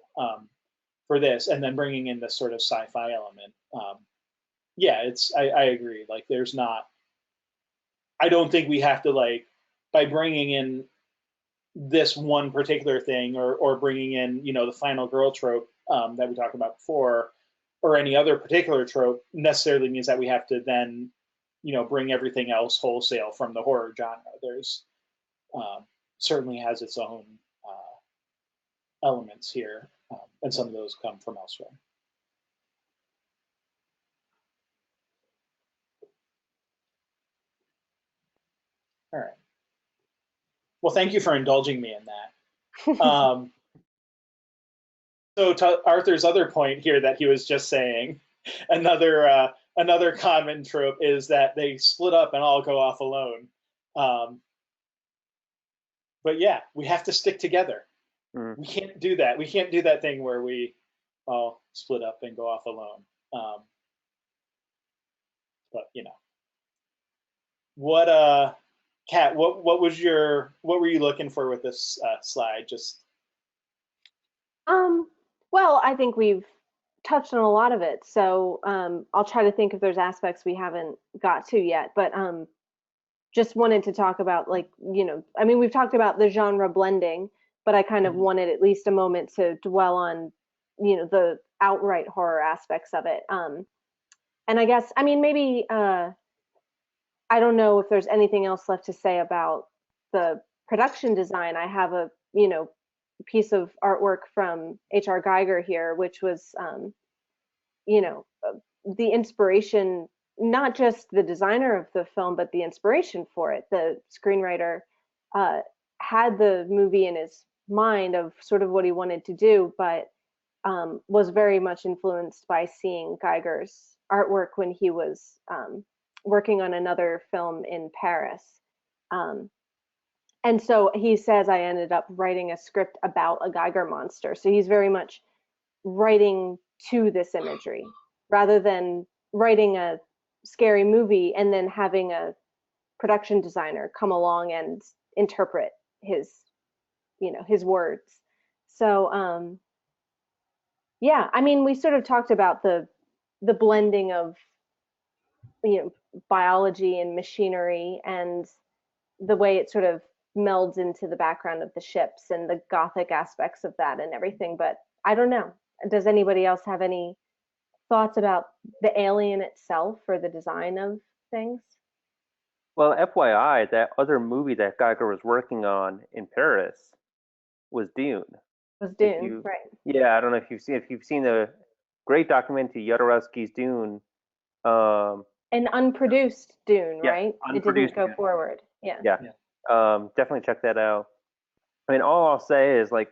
for this, and then bringing in this sort of sci-fi element. I agree. Like I don't think we have to by bringing in this one particular thing or bringing in the final girl trope that we talked about before, or any other particular trope necessarily means that we have to then bring everything else wholesale from the horror genre. There's certainly has its own elements here, and some of those come from elsewhere. All right. Well, thank you for indulging me in that. So to Arthur's other point here that he was just saying, another common trope is that they split up and all go off alone. But yeah, we have to stick together. We can't do that. We can't do that thing where we all split up and go off alone. But what Kat, what were you looking for with this slide? Just well, I think we've touched on a lot of it, so I'll try to think if there's aspects we haven't got to yet, but just wanted to talk about we've talked about the genre blending, but I kind of wanted at least a moment to dwell on the outright horror aspects of it. And I guess maybe I don't know if there's anything else left to say about the production design. I have a piece of artwork from H.R. Giger here, which was the inspiration, not just the designer of the film, but the inspiration for it. The screenwriter had the movie in his mind of sort of what he wanted to do, but was very much influenced by seeing Giger's artwork when he was working on another film in Paris. And so he says, I ended up writing a script about a Geiger monster. So he's very much writing to this imagery rather than writing a scary movie and then having a production designer come along and interpret his, his words. So, yeah, I mean, we sort of talked about the blending of, biology and machinery and the way it sort of melds into the background of the ships and the gothic aspects of that and everything. But I don't know. Does anybody else have any thoughts about the alien itself or the design of things? Well, FYI, that other movie that Geiger was working on in Paris was Dune. Was Dune, right? Yeah, I don't know if you've seen the great documentary Jodorowsky's Dune. An unproduced Dune, Yeah, right? It unproduced didn't go Dune. forward. Yeah. Definitely check that out. I mean, all I'll say is like,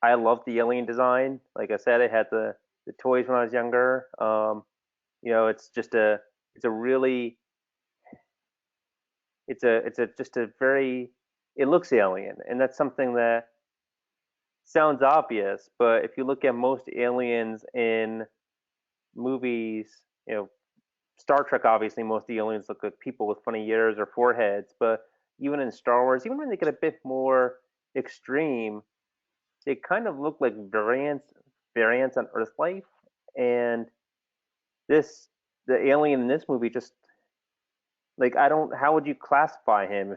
I love the alien design. Like I said, I had the toys when I was younger. It's just it looks alien, and that's something that sounds obvious, but if you look at most aliens in movies, Star Trek, obviously most of the aliens look like people with funny ears or foreheads, but even in Star Wars, even when they get a bit more extreme, they kind of look like variants on Earth life. And the alien in this movie just, like, how would you classify him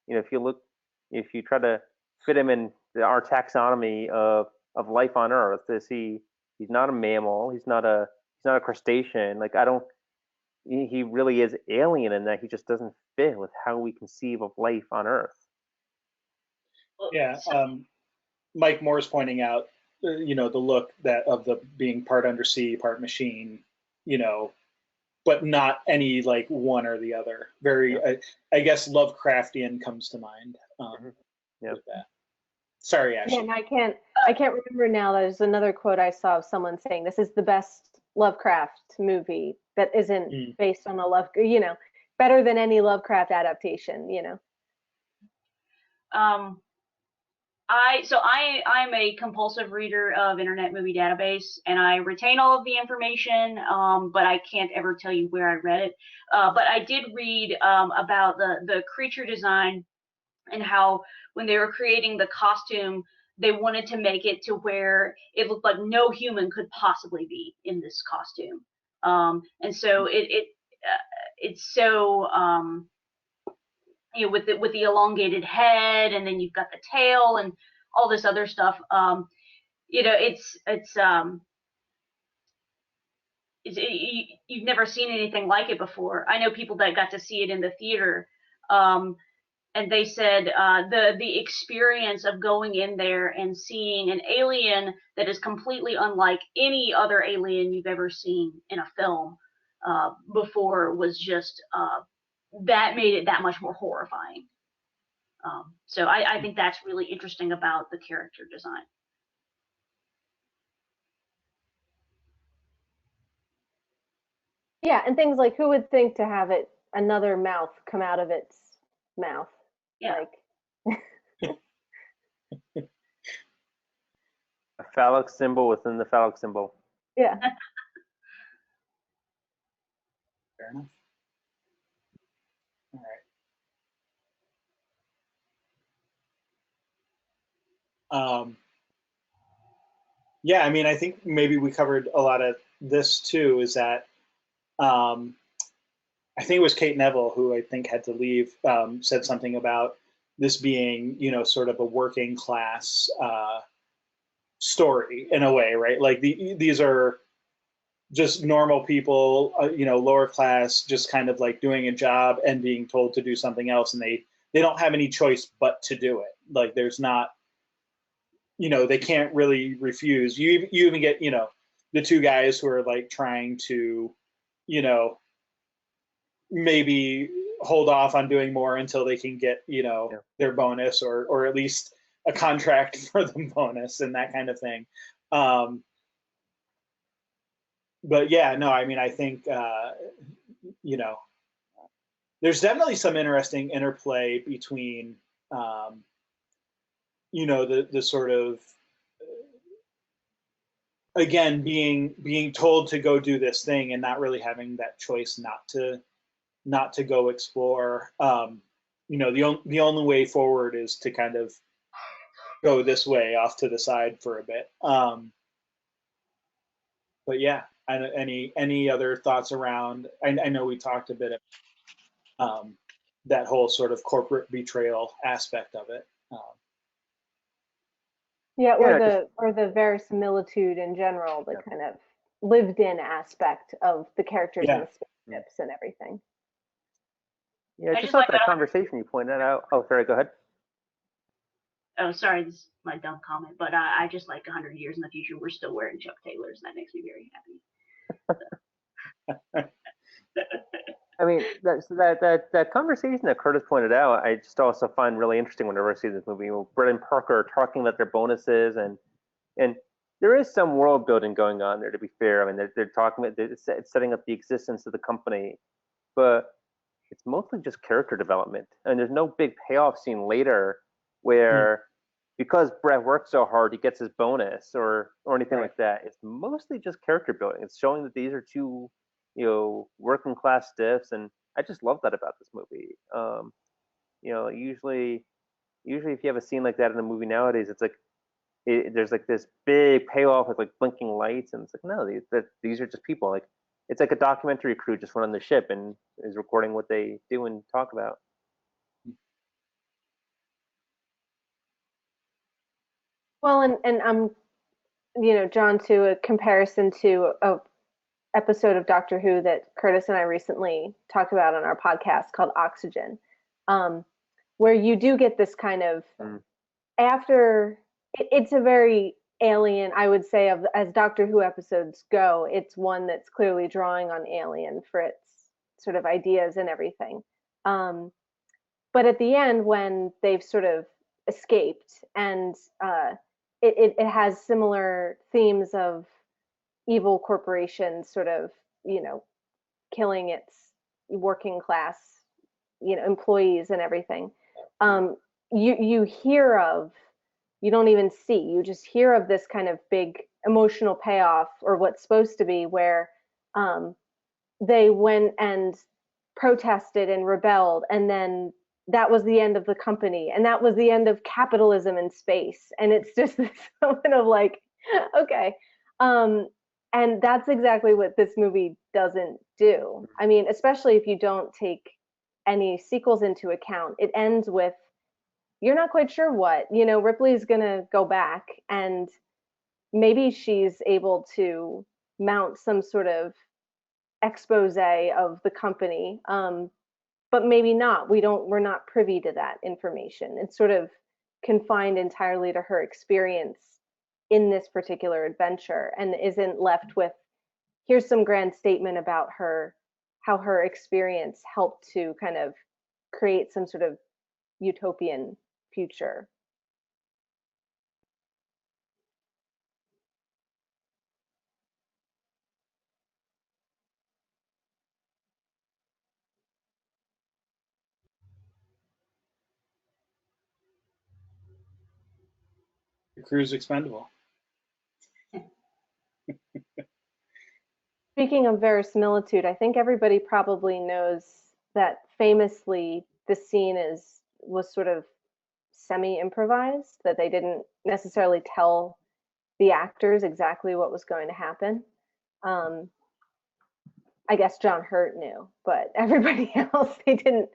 if you try to fit him in our taxonomy of life on Earth? He's not a mammal, he's not a crustacean. Like, he really is alien in that he just doesn't fit with how we conceive of life on Earth. Yeah, Mike Moore's pointing out, the look of the being part undersea, part machine, but not any like one or the other. Very, I guess Lovecraftian comes to mind with that. Sorry, Ashley. Yeah, and I can't remember now. There's another quote I saw of someone saying this is the best Lovecraft movie that isn't based on a better than any Lovecraft adaptation. I'm a compulsive reader of Internet Movie Database, and I retain all of the information, but I can't ever tell you where I read it. But I did read about the creature design and how when they were creating the costume, they wanted to make it to where it looked like no human could possibly be in this costume. And so it's so with the elongated head, and then you've got the tail and all this other stuff. You've never seen anything like it before. I know people that got to see it in the theater, and they said the experience of going in there and seeing an alien that is completely unlike any other alien you've ever seen in a film before was just that made it that much more horrifying. So I think that's really interesting about the character design. Yeah, and things like, who would think to have another mouth come out of its mouth? Yeah. A phallic symbol within the phallic symbol. Yeah. Fair enough. All right. Yeah, I mean, I think maybe we covered a lot of this too, is that I think it was Kate Neville who I think had to leave, said something about this being, sort of a working class story in a way, right? Like these are just normal people, lower class, just kind of like doing a job and being told to do something else, and they don't have any choice but to do it. Like there's not, they can't really refuse. You even get, the two guys who are like trying to, maybe hold off on doing more until they can get, their bonus or at least a contract for the bonus and that kind of thing. But yeah, no, I mean, I think, there's definitely some interesting interplay between you know, the sort of, again, being told to go do this thing and not really having that choice not to go explore. You know, the only way forward is to kind of go this way off to the side for a bit. But yeah, any other thoughts around? I know we talked a bit about that whole sort of corporate betrayal aspect of it. Yeah, or the verisimilitude in general, the kind of lived-in aspect of the characters and the spaceships and everything. Yeah, I just thought that conversation you pointed out. Oh, sorry, go ahead. Oh, sorry, this is my dumb comment, but I just like 100 years in the future, we're still wearing Chuck Taylors, and that makes me very happy. I mean, that conversation that Curtis pointed out, I just also find really interesting whenever I see this movie. Brett and Parker are talking about their bonuses, and there is some world building going on there. To be fair, I mean, they're talking about it's setting up the existence of the company, but it's mostly just character development, and there's no big payoff scene later where because Brett worked so hard, he gets his bonus or anything like that. It's mostly just character building. It's showing that these are two, you know, working class stiffs, and I just love that about this movie. You know, usually if you have a scene like that in a movie nowadays, it's like there's like this big payoff with like blinking lights, and it's like no, these are just people. Like it's like a documentary crew just went on the ship and is recording what they do and talk about. Well, and you know, John, to a comparison to a episode of Doctor Who that Curtis and I recently talked about on our podcast called Oxygen, where you do get this kind of after it's a very alien, I would say, of as Doctor Who episodes go, it's one that's clearly drawing on Alien for its sort of ideas and everything. But at the end, when they've sort of escaped and it has similar themes of evil corporations sort of, you know, killing its working class, you know, employees and everything. You hear of, you don't even see, you just hear of this kind of big emotional payoff, or what's supposed to be, where they went and protested and rebelled, and then that was the end of the company, and that was the end of capitalism in space. And it's just this moment of like, okay. And that's exactly what this movie doesn't do. I mean, especially if you don't take any sequels into account, it ends with, you're not quite sure what, you know, Ripley's gonna go back and maybe she's able to mount some sort of expose of the company. But maybe not. We're not privy to that information. It's sort of confined entirely to her experience in this particular adventure, and isn't left with, here's some grand statement about her, how her experience helped to kind of create some sort of utopian future. The crew's expendable. Speaking of verisimilitude, I think everybody probably knows that famously the scene was sort of semi-improvised, that they didn't necessarily tell the actors exactly what was going to happen. I guess John Hurt knew, but everybody else, they didn't,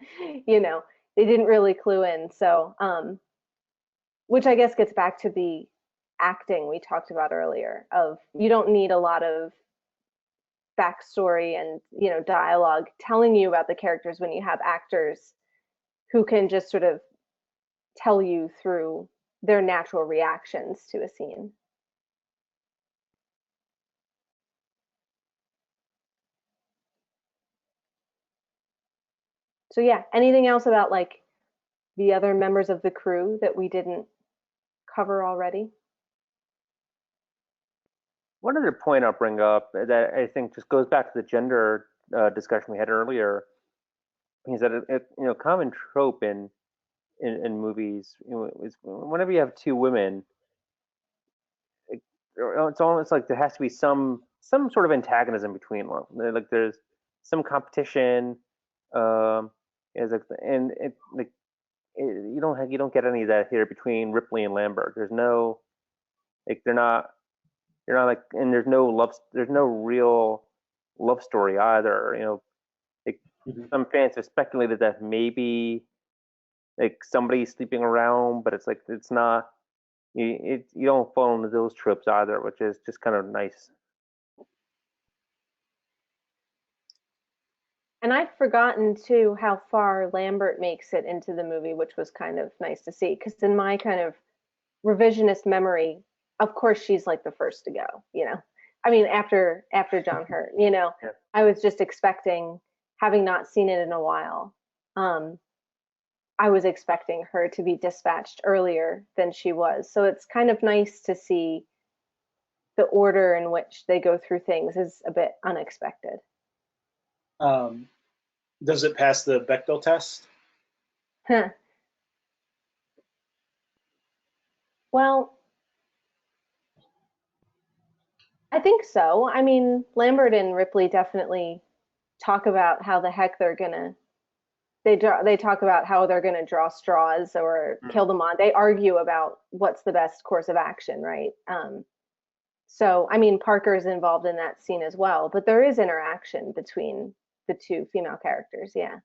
you know, they didn't really clue in. So, which I guess gets back to the acting we talked about earlier, of you don't need a lot of backstory and, you know, dialogue telling you about the characters when you have actors who can just sort of tell you through their natural reactions to a scene. So yeah, anything else about like the other members of the crew that we didn't cover already? One other point I'll bring up that I think just goes back to the gender discussion we had earlier is that you know, common trope in in movies. Is whenever you have two women, it's almost like there has to be some sort of antagonism between them. Like there's some competition. Is like, and it like you don't get any of that here between Ripley and Lambert. There's no like they're not like, and there's no real love story either. Like some fans have speculated that maybe like somebody's sleeping around, but it's like it's not. You don't fall into those tropes either, which is just kind of nice. And I'd forgotten too how far Lambert makes it into the movie, which was kind of nice to see. Because in my kind of revisionist memory, of course she's like the first to go. I mean after John Hurt. Yeah. I was just expecting, having not seen it in a while. I was expecting her to be dispatched earlier than she was. So it's kind of nice to see the order in which they go through things is a bit unexpected. Does it pass the Bechdel test? Huh. Well, I think so. I mean, Lambert and Ripley definitely talk about how the heck they're gonna. They talk about how they're gonna draw straws or kill them on. They argue about what's the best course of action, right? So, I mean, Parker's involved in that scene as well, but there is interaction between the two female characters, yeah.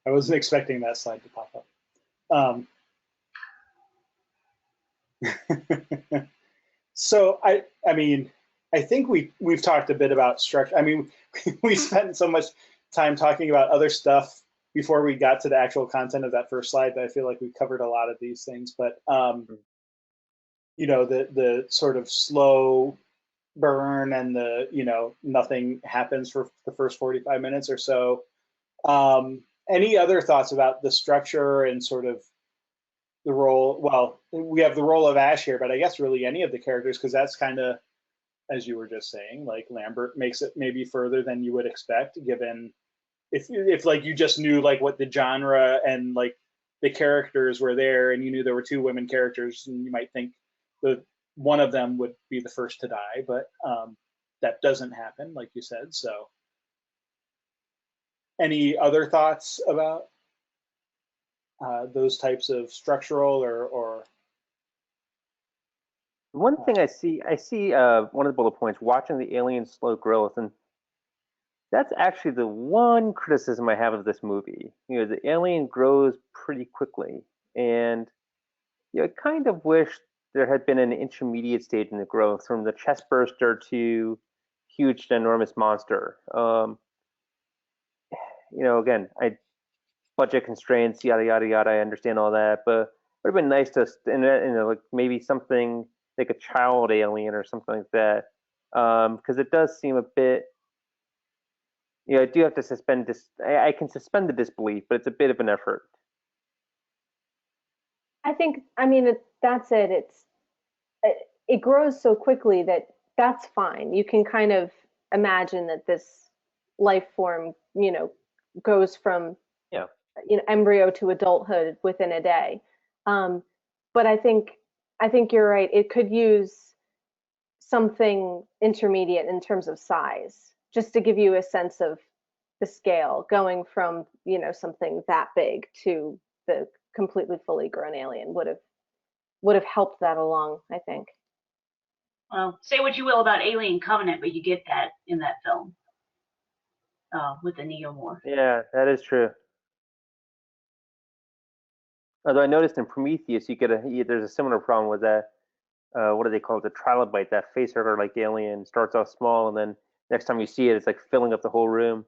I wasn't expecting that slide to pop up. So I mean, I think we've talked a bit about structure. I mean, we spent so much time talking about other stuff before we got to the actual content of that first slide that I feel like we covered a lot of these things. But the sort of slow burn and the nothing happens for the first 45 minutes or so. Any other thoughts about the structure and sort of the role? Well, we have the role of Ash here, but I guess really any of the characters, because that's kind of, as you were just saying, like Lambert makes it maybe further than you would expect, given if like you just knew like what the genre and like the characters were there, and you knew there were two women characters, and you might think that one of them would be the first to die, but that doesn't happen, like you said. So, any other thoughts about those types of structural or one thing I see one of the bullet points, watching the alien's slow growth, and that's actually the one criticism I have of this movie. The alien grows pretty quickly, and I kind of wish there had been an intermediate stage in the growth from the chest burster to huge, enormous monster. Again, budget constraints, yada yada yada. I understand all that, but it would have been nice to, like maybe something like a child alien or something like that, because it does seem a bit. I do have to suspend this. I can suspend the disbelief, but it's a bit of an effort. I think, I mean, that's it. It grows so quickly that's fine. You can kind of imagine that this life form, goes from embryo to adulthood within a day. But I think you're right. It could use something intermediate in terms of size, just to give you a sense of the scale, going from something that big to the completely fully grown alien would have helped that along, I think. Well, say what you will about Alien Covenant, but you get that in that film with the neomorph. Yeah, that is true. Although I noticed in Prometheus, you get there's a similar problem with that. What do they call it? The trilobite, that facehugger-like alien, starts off small, and then next time you see it, it's like filling up the whole room.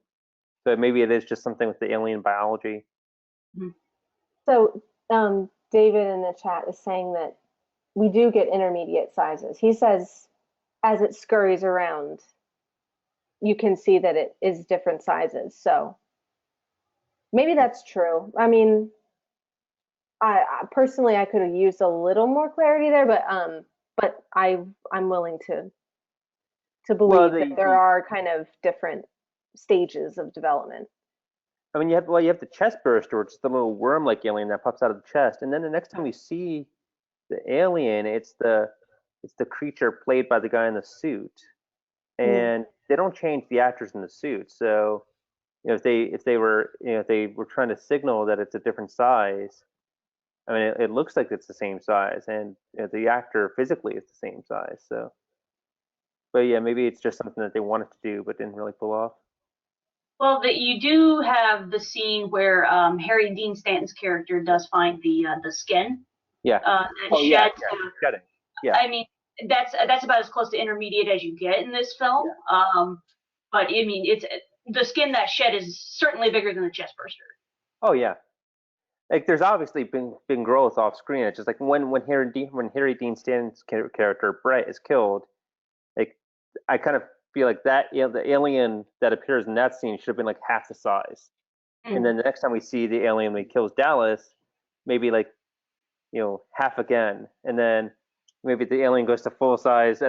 So maybe it is just something with the alien biology. Mm-hmm. So David in the chat is saying that we do get intermediate sizes. He says as it scurries around, you can see that it is different sizes. So maybe that's true. I mean, I personally, I could have used a little more clarity there, but but I'm willing to believe Well, that there are kind of different stages of development. I mean, you have the chest burster, which is the little worm-like alien that pops out of the chest, and then the next time we see the alien, it's the creature played by the guy in the suit, and they don't change the actors in the suit. So, if they were trying to signal that it's a different size, I mean, it looks like it's the same size, and the actor physically is the same size. So, but yeah, maybe it's just something that they wanted to do but didn't really pull off. Well, you do have the scene where Harry Dean Stanton's character does find the skin. Yeah. And shed. Shedding. Yeah. I mean, that's about as close to intermediate as you get in this film. Yeah. But I mean, it's the skin that shed is certainly bigger than the chest burster. Oh yeah. Like there's obviously been growth off screen. It's just like when Harry Dean Stanton's character Brett is killed, like I kind of feel like that the alien that appears in that scene should have been like half the size. And then the next time we see the alien when he kills Dallas, maybe like half again, and then maybe the alien goes to full size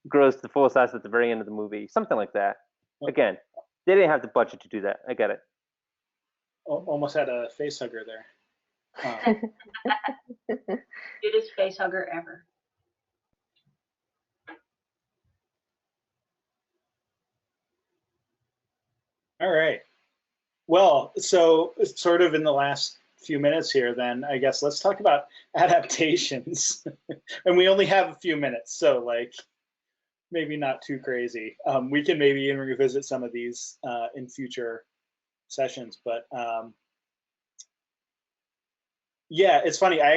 grows to full size at the very end of the movie, something like that. Again, they didn't have the budget to do that. I get it. Almost had a face hugger there. It is face hugger ever. All right. Well, so sort of in the last few minutes here, then I guess let's talk about adaptations. And we only have a few minutes, so like maybe not too crazy. We can maybe even revisit some of these in future sessions, but yeah, it's funny. I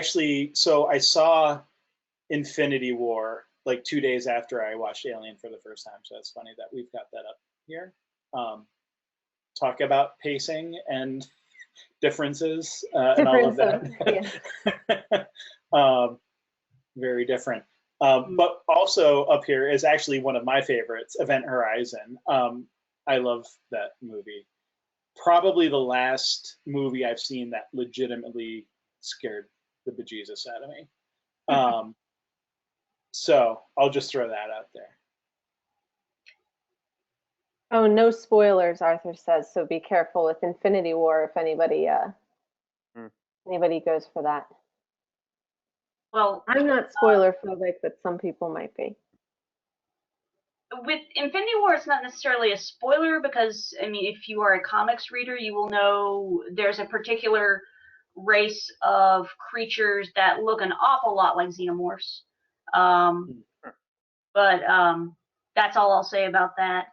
saw Infinity War like 2 days after I watched Alien for the first time, so it's funny that we've got that up here. Talk about pacing and differences and all of that. Yeah. Very different. But also up here is actually one of my favorites, Event Horizon. I love that movie. Probably the last movie I've seen that legitimately scared the bejesus out of me. So I'll just throw that out there. Oh, no spoilers, Arthur says, so be careful with Infinity War if anybody goes for that. Well, I'm not spoiler phobic, but some people might be. With Infinity War, it's not necessarily a spoiler because, I mean, if you are a comics reader, you will know there's a particular race of creatures that look an awful lot like xenomorphs. But that's all I'll say about that.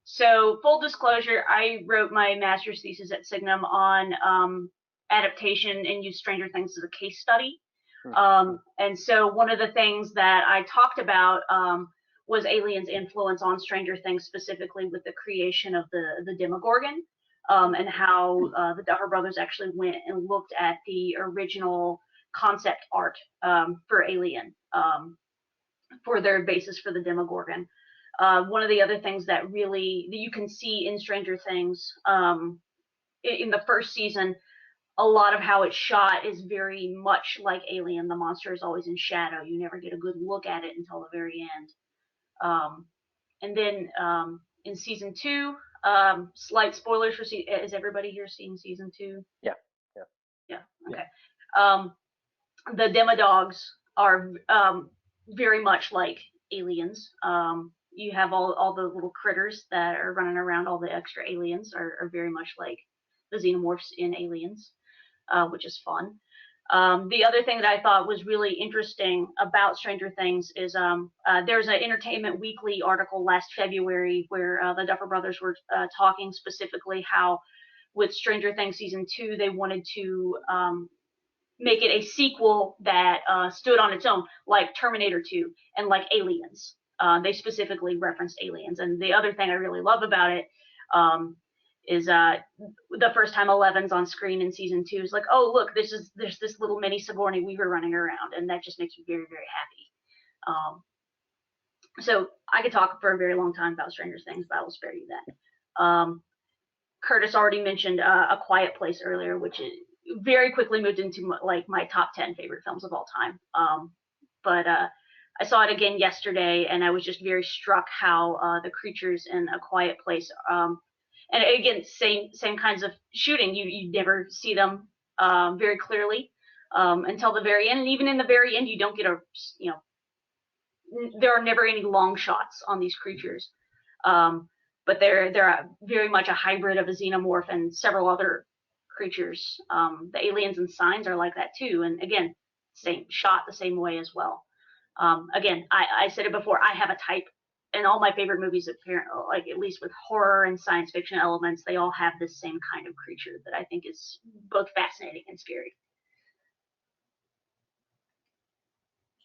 So full disclosure, I wrote my master's thesis at Signum on adaptation and used Stranger Things as a case study. And so one of the things that I talked about was Alien's influence on Stranger Things, specifically with the creation of the Demogorgon, and how the Duffer Brothers actually went and looked at the original concept art for Alien for their basis for the Demogorgon. One of the other things that you can see in Stranger Things in the first season, a lot of how it's shot is very much like Alien. The monster is always in shadow. You never get a good look at it until the very end. And then in season 2, slight spoilers for is everybody here seeing season 2? Yeah. Okay. The Demodogs are very much like aliens. You have all the little critters that are running around. All the extra aliens are very much like the xenomorphs in Aliens, which is fun. The other thing that I thought was really interesting about Stranger Things is there's an Entertainment Weekly article last February where the Duffer Brothers were talking specifically how with Stranger Things season 2 they wanted to make it a sequel that stood on its own, like Terminator 2 and like Aliens. They specifically referenced Aliens. And the other thing I really love about it is the first time Eleven's on screen in season 2 is like, oh look, there's this little mini Sigourney Weaver running around, and that just makes me very, very happy. So I could talk for a very long time about Stranger Things, but I will spare you that. Curtis already mentioned A Quiet Place earlier, which is very quickly moved into like my top 10 favorite films of all time. but I saw it again yesterday, and I was just very struck how the creatures in A Quiet Place, and again, same kinds of shooting. You never see them very clearly until the very end, and even in the very end, you don't get there are never any long shots on these creatures. But they're very much a hybrid of a xenomorph and several other creatures. The aliens and signs are like that too, and again, shot the same way as well. Again, I said it before, I have a type, and all my favorite movies, like at least with horror and science fiction elements, they all have this same kind of creature that I think is both fascinating and scary.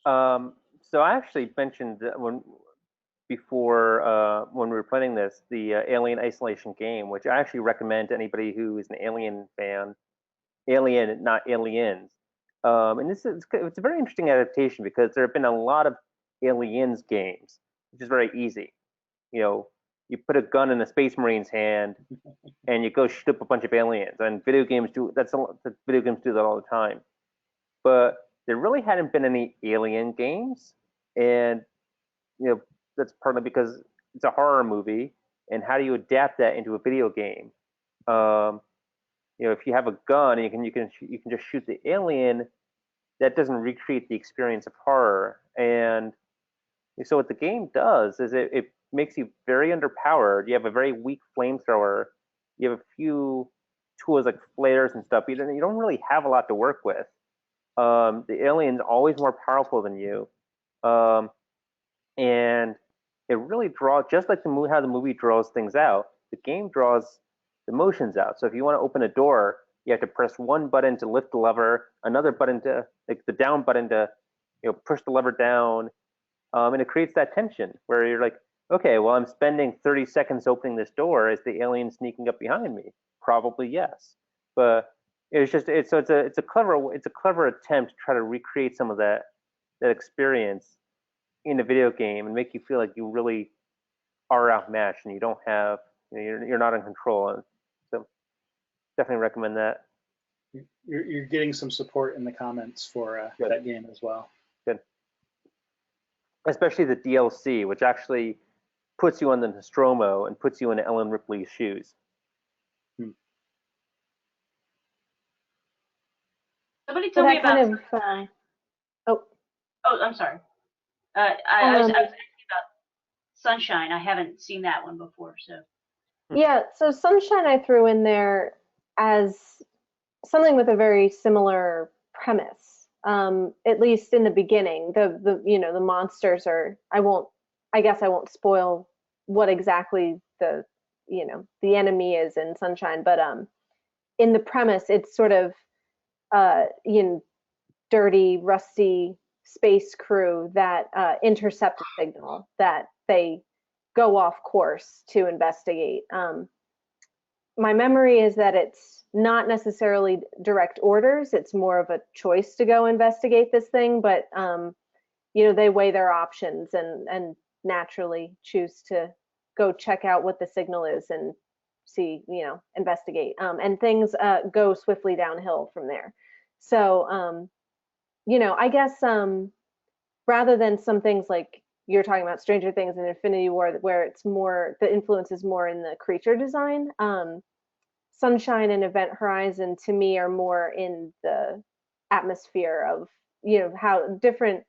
So I actually mentioned that when we were planning this, the Alien Isolation game, which I actually recommend to anybody who is an Alien fan, Alien, not Aliens. And it's a very interesting adaptation because there have been a lot of Aliens games, which is very easy. You put a gun in a Space Marine's hand, and you go shoot up a bunch of aliens. And video games do that all the time. But there really hadn't been any Alien games, and that's partly because it's a horror movie, and how do you adapt that into a video game? If you have a gun and you can just shoot the alien, that doesn't recreate the experience of horror. And so what the game does is it makes you very underpowered. You have a very weak flamethrower. You have a few tools like flares and stuff. You don't really have a lot to work with. The alien's always more powerful than you. And it really draws, just like how the movie draws things out, the game draws the motions out. So if you want to open a door, you have to press one button to lift the lever, another button to, like the down button to, push the lever down. And it creates that tension where you're like, okay, well, I'm spending 30 seconds opening this door. Is the alien sneaking up behind me? Probably yes. But it's a clever attempt to try to recreate some of that experience in a video game and make you feel like you really are outmatched and you don't have, you're not in control. And so definitely recommend that. You're getting some support in the comments for that game as well. Good. Especially the DLC, which actually puts you on the Nostromo and puts you in Ellen Ripley's shoes. Somebody told me about. Oh, I'm sorry. I was asking about Sunshine. I haven't seen that one before, so. Yeah, so Sunshine I threw in there as something with a very similar premise. At least in the beginning, the monsters are. I guess I won't spoil what exactly the enemy is in Sunshine, but in the premise, it's sort of dirty, rusty space crew that intercept a signal that they go off course to investigate. My memory is that it's not necessarily direct orders. It's more of a choice to go investigate this thing, but they weigh their options and naturally choose to go check out what the signal is and see, investigate. And things go swiftly downhill from there. So, I guess rather than some things like you're talking about Stranger Things and Infinity War, where it's more, the influence is more in the creature design, Sunshine and Event Horizon to me are more in the atmosphere of, how different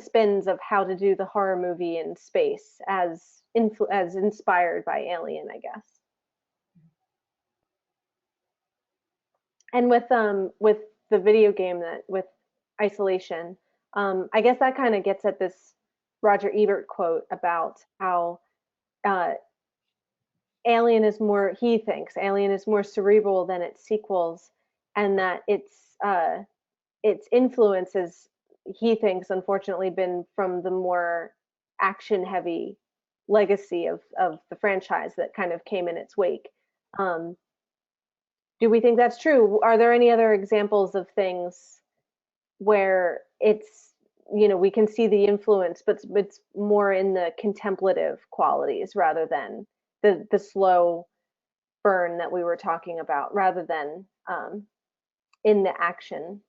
spins of how to do the horror movie in space as inspired by Alien, I guess. And with the video game with Isolation, I guess that kind of gets at this Roger Ebert quote about how Alien is more cerebral than its sequels, and that its influences, he thinks, unfortunately been from the more action heavy legacy of the franchise that kind of came in its wake. Do we think that's true? Are there any other examples of things where it's, we can see the influence, but it's more in the contemplative qualities rather than the slow burn that we were talking about, rather than in the action?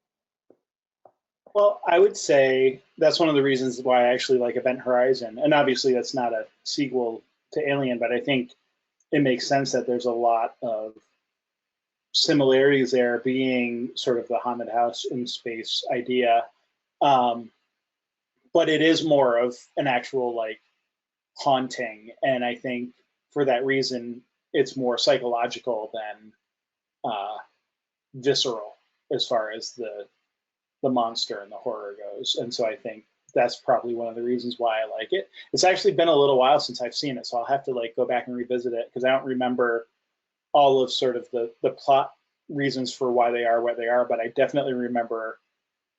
Well, I would say that's one of the reasons why I actually like Event Horizon. And obviously, that's not a sequel to Alien, but I think it makes sense that there's a lot of similarities there, being sort of the haunted house in space idea. Um, but it is more of an actual like haunting. And I think for that reason, it's more psychological than uh, visceral as far as the monster and the horror goes. And so I think that's probably one of the reasons why I like it. It's actually been a little while since I've seen it, so I'll have to like go back and revisit it because I don't remember all of sort of the plot reasons for why they are what they are, but I definitely remember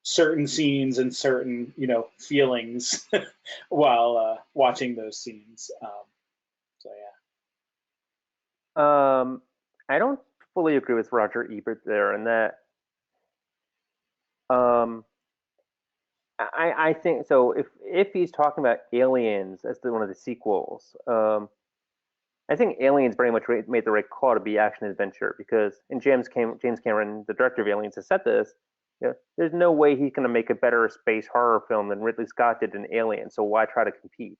certain scenes and certain feelings while watching those scenes. So yeah. I don't fully agree with Roger Ebert there, in that I think so. If he's talking about Aliens as one of the sequels, I think Aliens very much made the right call to be action adventure, because James Cameron, the director of Aliens, has said this. There's no way he's going to make a better space horror film than Ridley Scott did in Alien. So why try to compete?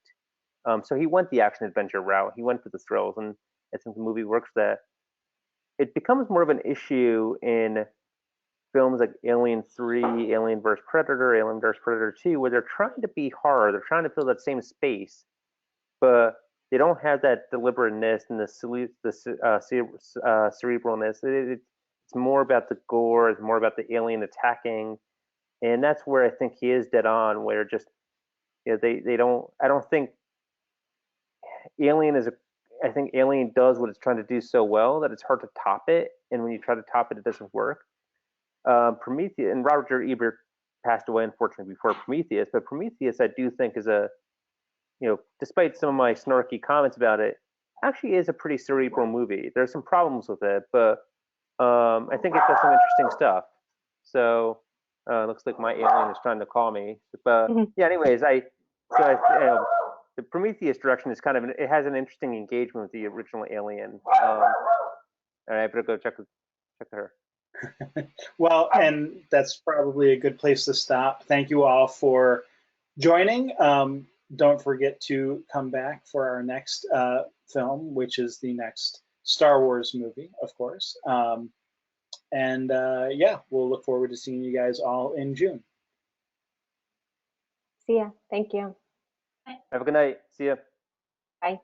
So he went the action adventure route. He went for the thrills, and I think the movie works that. It becomes more of an issue in films like Alien 3, Alien vs. Predator, Alien vs. Predator 2, where they're trying to be horror. They're trying to fill that same space, but they don't have that deliberateness and the cerebralness. It's more about the gore. It's more about the alien attacking, and that's where I think he is dead on. Where just they don't. I don't think Alien is a. I think Alien does what it's trying to do so well that it's hard to top it, and when you try to top it, it doesn't work. Prometheus, and Roger Ebert passed away unfortunately before Prometheus, but Prometheus I do think is a, despite some of my snarky comments about it, actually is a pretty cerebral movie. There's some problems with it, but I think it does some interesting stuff. So looks like my alien is trying to call me. But yeah, anyways, the Prometheus direction is kind of it has an interesting engagement with the original Alien. All right, I better go check her. Well, and that's probably a good place to stop. Thank you all for joining. Don't forget to come back for our next film, which is the next Star Wars movie, of course. Yeah, we'll look forward to seeing you guys all in June. See ya. Thank you. Have a good night. See ya. Bye.